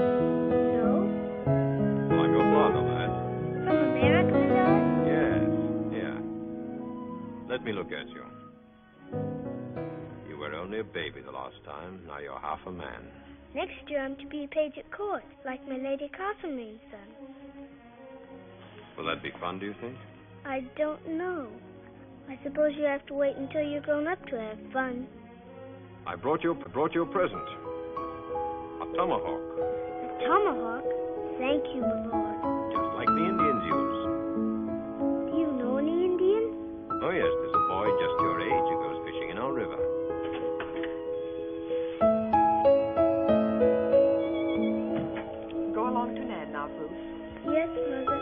No? Well, I'm your father, lad. From America, my lord? Yes, yeah. Let me look at you. You were only a baby the last time. Now you're half a man. Next year I'm to be a page at court, like my Lady Castlemaine's son. Will that be fun, do you think? I don't know. I suppose you have to wait until you're grown up to have fun. I brought you a present. A tomahawk. A tomahawk? Thank you, my lord. Just like the Indians use. Do you know any Indian? Oh, yes, there's a boy just your age who goes fishing in our river. Go along to Nan now, Bruce. Yes, mother.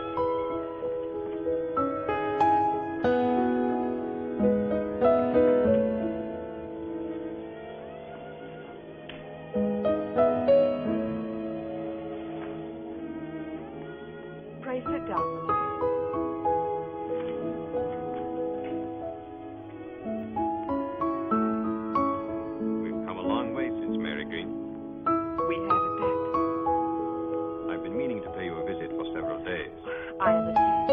Pray sit down, my lady. We've come a long way since Mary Green. We have at that. I've been meaning to pay you a visit for several days. I understand.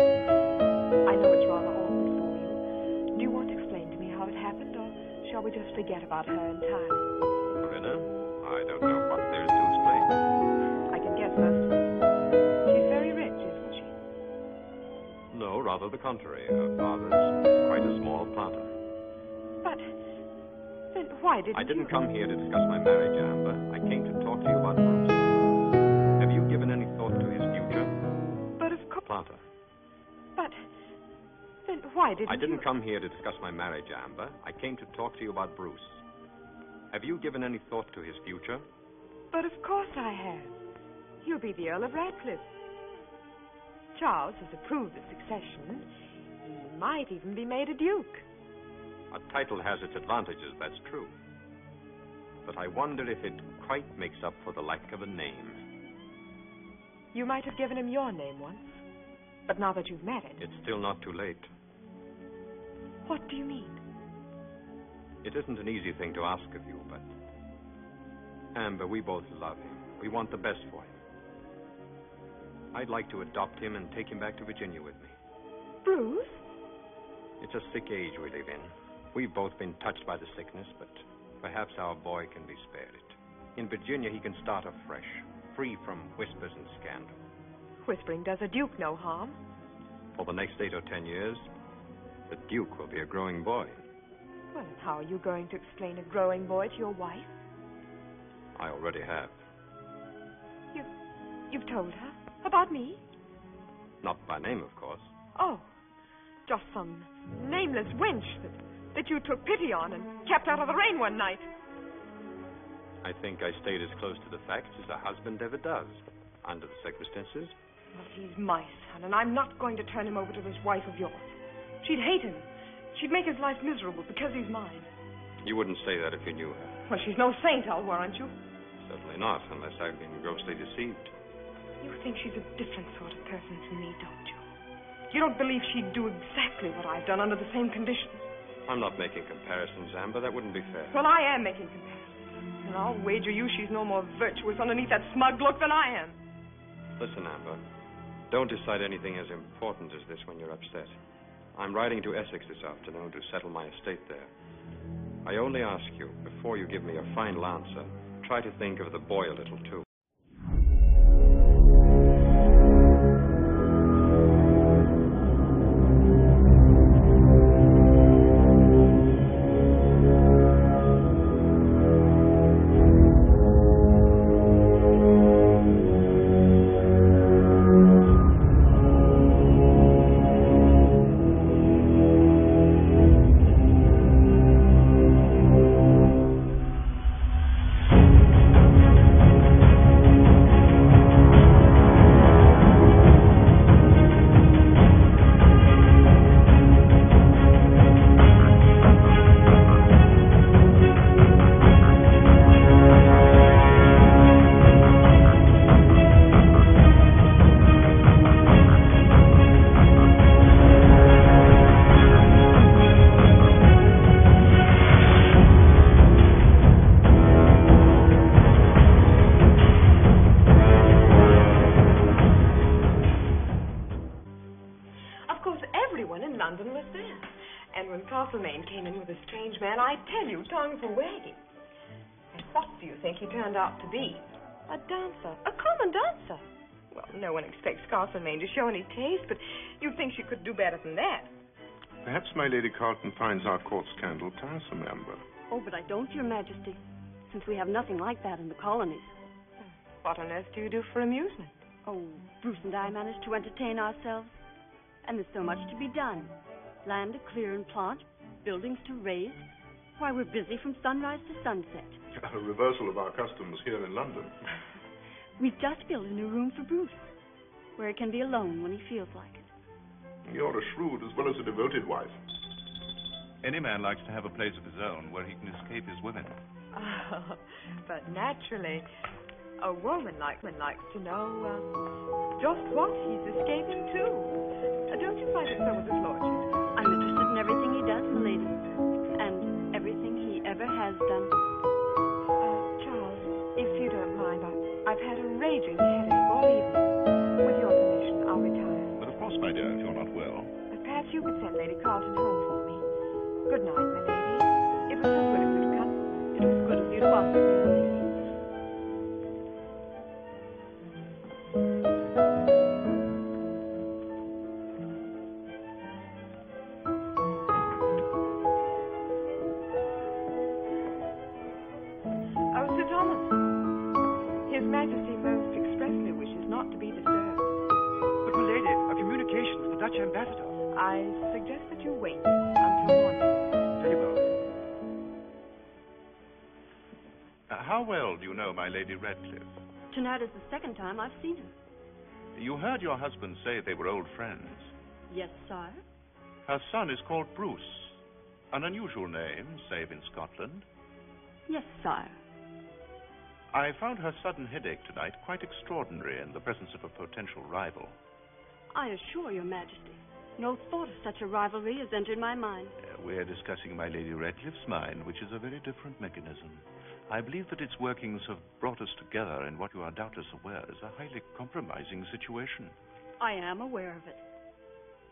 I know it's rather awkward for you. Do you want to explain to me how it happened, or shall we just forget about her entirely? Brenner, I don't know what there is to explain. I can guess most of it. contrary, her father's quite a small planter. But then why didn't I didn't come here to discuss my marriage, Amber. I came to talk to you about Bruce. Have you given any thought to his future? But of course. Planter. But then why didn't I didn't come here to discuss my marriage, Amber. I came to talk to you about Bruce. Have you given any thought to his future? But of course I have. He'll be the Earl of Radcliffe. Charles has approved the succession. He might even be made a duke. A title has its advantages, that's true. But I wonder if it quite makes up for the lack of a name. You might have given him your name once. But now that you've met it... It's still not too late. What do you mean? It isn't an easy thing to ask of you, but... Amber, we both love him. We want the best for him. I'd like to adopt him and take him back to Virginia with me. Bruce? It's a sick age we live in. We've both been touched by the sickness, but perhaps our boy can be spared it. In Virginia, he can start afresh, free from whispers and scandal. Whispering does a duke no harm. For the next 8 or 10 years, the Duke will be a growing boy. Well, and how are you going to explain a growing boy to your wife? I already have. You've told her? About me? Not by name, of course. Oh, just some nameless wench that you took pity on and kept out of the rain one night. I think I stayed as close to the facts as a husband ever does, under the circumstances. Well, he's my son, and I'm not going to turn him over to this wife of yours. She'd hate him. She'd make his life miserable because he's mine. You wouldn't say that if you knew her. Well, she's no saint, I'll warrant you. Certainly not, unless I've been grossly deceived. You think she's a different sort of person from me, don't you? You don't believe she'd do exactly what I've done under the same conditions? I'm not making comparisons, Amber. That wouldn't be fair. Well, I am making comparisons. And I'll wager you she's no more virtuous underneath that smug look than I am. Listen, Amber. Don't decide anything as important as this when you're upset. I'm riding to Essex this afternoon to settle my estate there. I only ask you, before you give me a final answer, try to think of the boy a little, too. Came in with a strange man, I tell you, tongues were wagging. And what do you think he turned out to be? A dancer, a common dancer. Well, no one expects Castlemaine to show any taste, but you'd think she could do better than that. Perhaps my Lady Carlton finds our court scandal tiresome, Amber. Oh, but I don't, Your Majesty, since we have nothing like that in the colonies. What on earth do you do for amusement? Oh, Bruce and I manage to entertain ourselves. And there's so much to be done. Land to clear and plant, buildings to raise. Why, we're busy from sunrise to sunset. A reversal of our customs here in London. We've just built a new room for Bruce, where he can be alone when he feels like it. You're a shrewd as well as a devoted wife. Any man likes to have a place of his own where he can escape his women. Oh, but naturally, a woman likes to know just what he's escaping to. Don't you find it so with his lordship? I'm interested in everything he does, milady, and everything he ever has done. Charles, if you don't mind, I've had a raging headache all evening. With your permission, I'll retire. But of course, my dear, if you're not well. Perhaps you could send Lady Carlton home for me. Good night, my lady. It was so good of you to come. It was good of you to ask me, milady. Majesty most expressly wishes not to be disturbed. But, my lady, a communication with the Dutch ambassador. I suggest that you wait until morning. Very well. How well do you know my Lady Radcliffe? Tonight is the second time I've seen her. You heard your husband say they were old friends. Yes, sire. Her son is called Bruce. An unusual name, save in Scotland. Yes, sire. I found her sudden headache tonight quite extraordinary in the presence of a potential rival. I assure your Majesty, no thought of such a rivalry has entered my mind. We're discussing my Lady Radcliffe's mind, which is a very different mechanism. I believe that its workings have brought us together in what you are doubtless aware is a highly compromising situation. I am aware of it.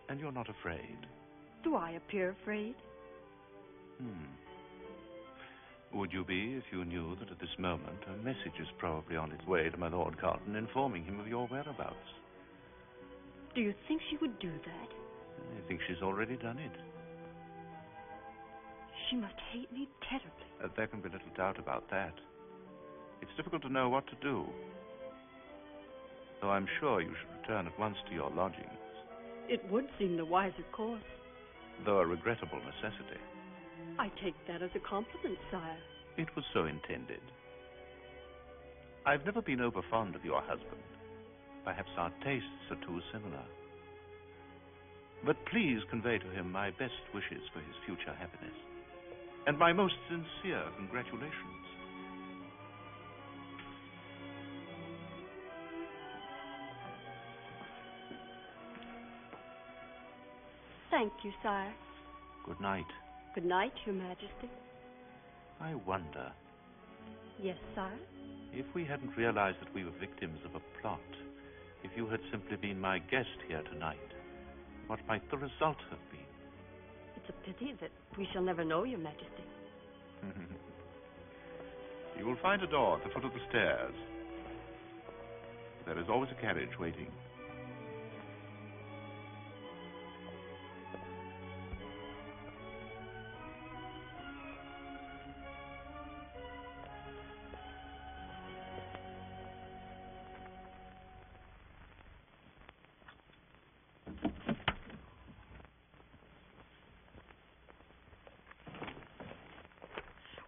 And you're not afraid? Do I appear afraid? Would you be if you knew that at this moment a message is probably on its way to my Lord Carlton informing him of your whereabouts? Do you think she would do that? I think she's already done it. She must hate me terribly. There can be little doubt about that. It's difficult to know what to do. Though I'm sure you should return at once to your lodgings. It would seem the wiser course. Though a regrettable necessity. I take that as a compliment, sire. It was so intended. I've never been over fond of your husband. Perhaps our tastes are too similar. But please convey to him my best wishes for his future happiness. And my most sincere congratulations. Thank you, sire. Good night. Good night, your Majesty. I wonder, Yes, sire? if we hadn't realized that we were victims of a plot, if you had simply been my guest here tonight, what might the result have been? It's a pity that we shall never know, your Majesty. You will find a door at the foot of the stairs. There is always a carriage waiting.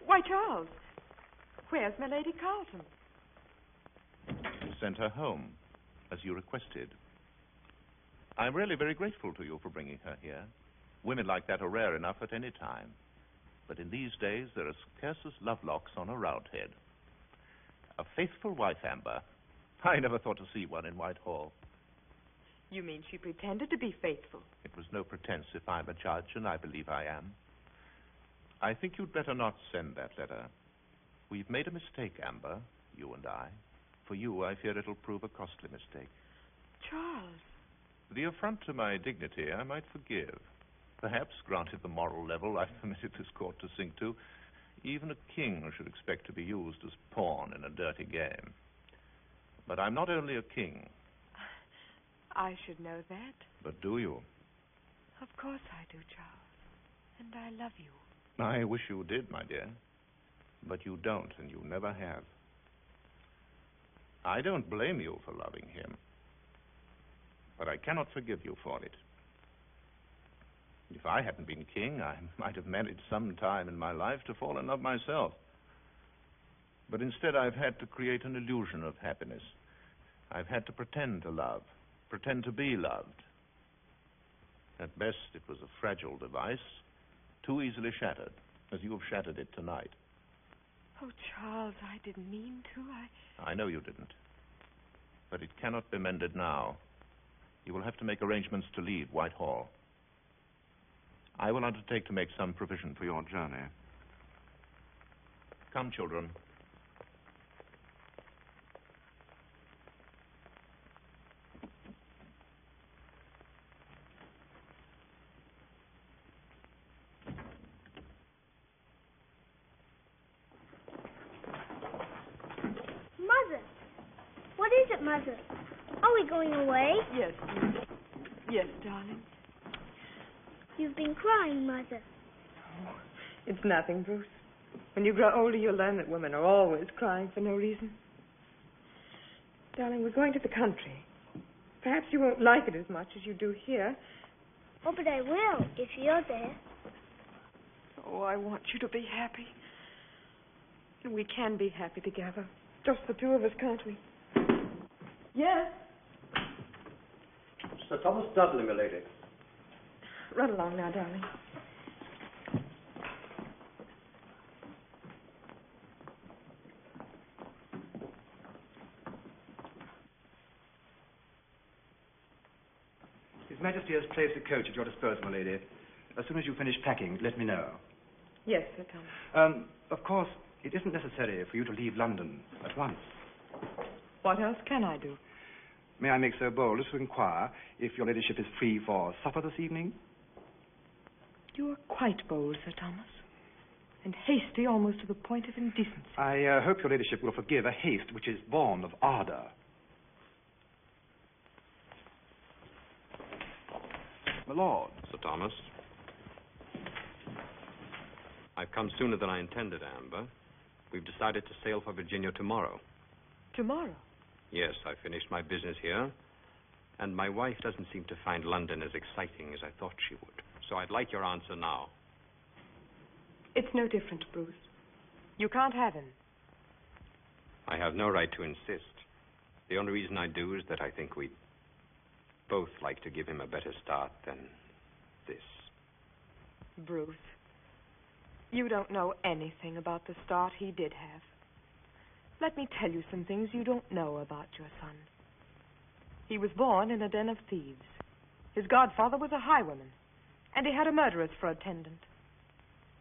Why, Charles, where's my Lady Carlton? Sent her home, as you requested. I'm really very grateful to you for bringing her here. Women like that are rare enough at any time. But in these days, there are scarcest lovelocks on a roundhead. A faithful wife, Amber. I never thought to see one in Whitehall. You mean she pretended to be faithful? It was no pretense if I'm a judge, and I believe I am. I think you'd better not send that letter. We've made a mistake, Amber, you and I. For you, I fear it'll prove a costly mistake. Charles. The affront to my dignity I might forgive. Perhaps, granted the moral level I've permitted this court to sink to, even a king should expect to be used as pawn in a dirty game. But I'm not only a king. I should know that. But do you? Of course I do, Charles. And I love you. I wish you did, my dear. But you don't, and you never have. I don't blame you for loving him. But I cannot forgive you for it. If I hadn't been king, I might have managed some time in my life to fall in love myself. But instead, I've had to create an illusion of happiness. I've had to pretend to love, pretend to be loved. At best, it was a fragile device, too easily shattered, as you have shattered it tonight. Oh, Charles, I didn't mean to. I know you didn't. But it cannot be mended now. You will have to make arrangements to leave Whitehall. I will undertake to make some provision for your journey. Come, children. Mother! What is it, Mother? Are we going away? Yes, dear. Yes, darling. You've been crying, Mother. Oh, it's nothing, Bruce. When you grow older, you'll learn that women are always crying for no reason. Darling, we're going to the country. Perhaps you won't like it as much as you do here. Oh, but I will, if you're there. Oh, I want you to be happy. And we can be happy together. Just the two of us, can't we? Yes? Sir Thomas Dudley, my lady. Run along now, darling. His Majesty has placed a coach at your disposal, my lady. As soon as you finish packing, let me know. Yes, Sir Thomas. Of course, it isn't necessary for you to leave London at once. What else can I do? May I make so bold as to inquire if your ladyship is free for supper this evening? You are quite bold, Sir Thomas. And hasty almost to the point of indecency. I hope your ladyship will forgive a haste which is born of ardour. My lord. Sir Thomas. I've come sooner than I intended, Amber. We've decided to sail for Virginia tomorrow. Tomorrow? Yes, I finished my business here, and my wife doesn't seem to find London as exciting as I thought she would. So I'd like your answer now. It's no different, Bruce. You can't have him. I have no right to insist. The only reason I do is that I think we'd both like to give him a better start than this. Bruce, you don't know anything about the start he did have. Let me tell you some things you don't know about your son. He was born in a den of thieves. His godfather was a highwayman, and he had a murderess for attendant.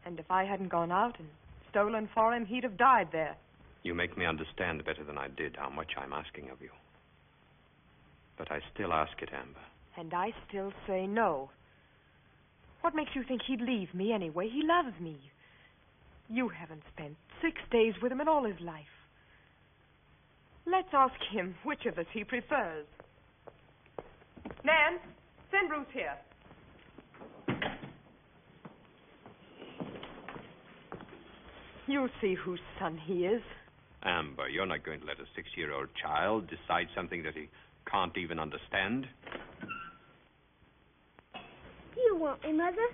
And if I hadn't gone out and stolen for him, he'd have died there. You make me understand better than I did how much I'm asking of you. But I still ask it, Amber. And I still say no. What makes you think he'd leave me anyway? He loves me. You haven't spent 6 days with him in all his life. Let's ask him which of us he prefers. Nan, send Bruce here. You'll see whose son he is. Amber, you're not going to let a 6-year-old child decide something that he can't even understand. Do you want me, Mother?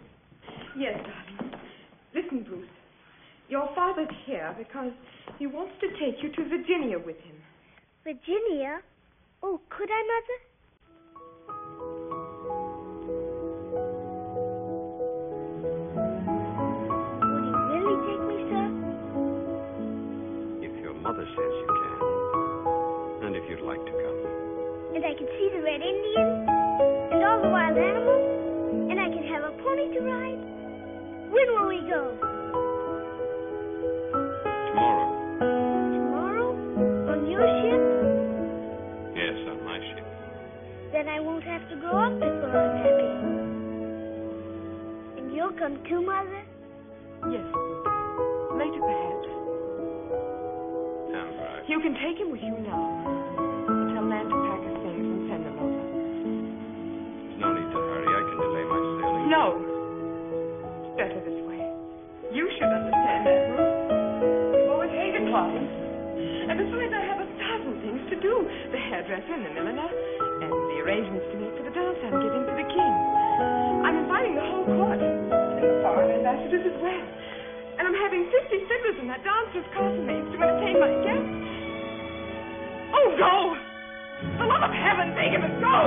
Yes, darling. Listen, Bruce. Your father's here because he wants to take you to Virginia with him. Virginia? Oh, could I, Mother? Would he really take me, sir? If your mother says you can. And if you'd like to come. And I can see the Red Indians and all the wild animals, and I can have a pony to ride. When will we go? Tomorrow. Tomorrow? On your ship? Yes, on my ship. Then I won't have to grow up before I'm happy. And you'll come too, Mother? Yes. Later, perhaps. Amber, You can take him with you now. Tell Nan to pack her things and send them over. there's no need to hurry. I can delay my sailing. No. It's better this way. You should understand that, Ruth. You've always hated parties. And besides, I have 1,000 things to do. The hairdresser and the milliner, and the arrangements to make for the dance I'm giving to the king. I'm inviting the whole court, and the foreign ambassadors as well. And I'm having 50 fiddlers and that dancer's castle-maids to entertain my guests. Oh, go! For the love of heaven, think of it, go!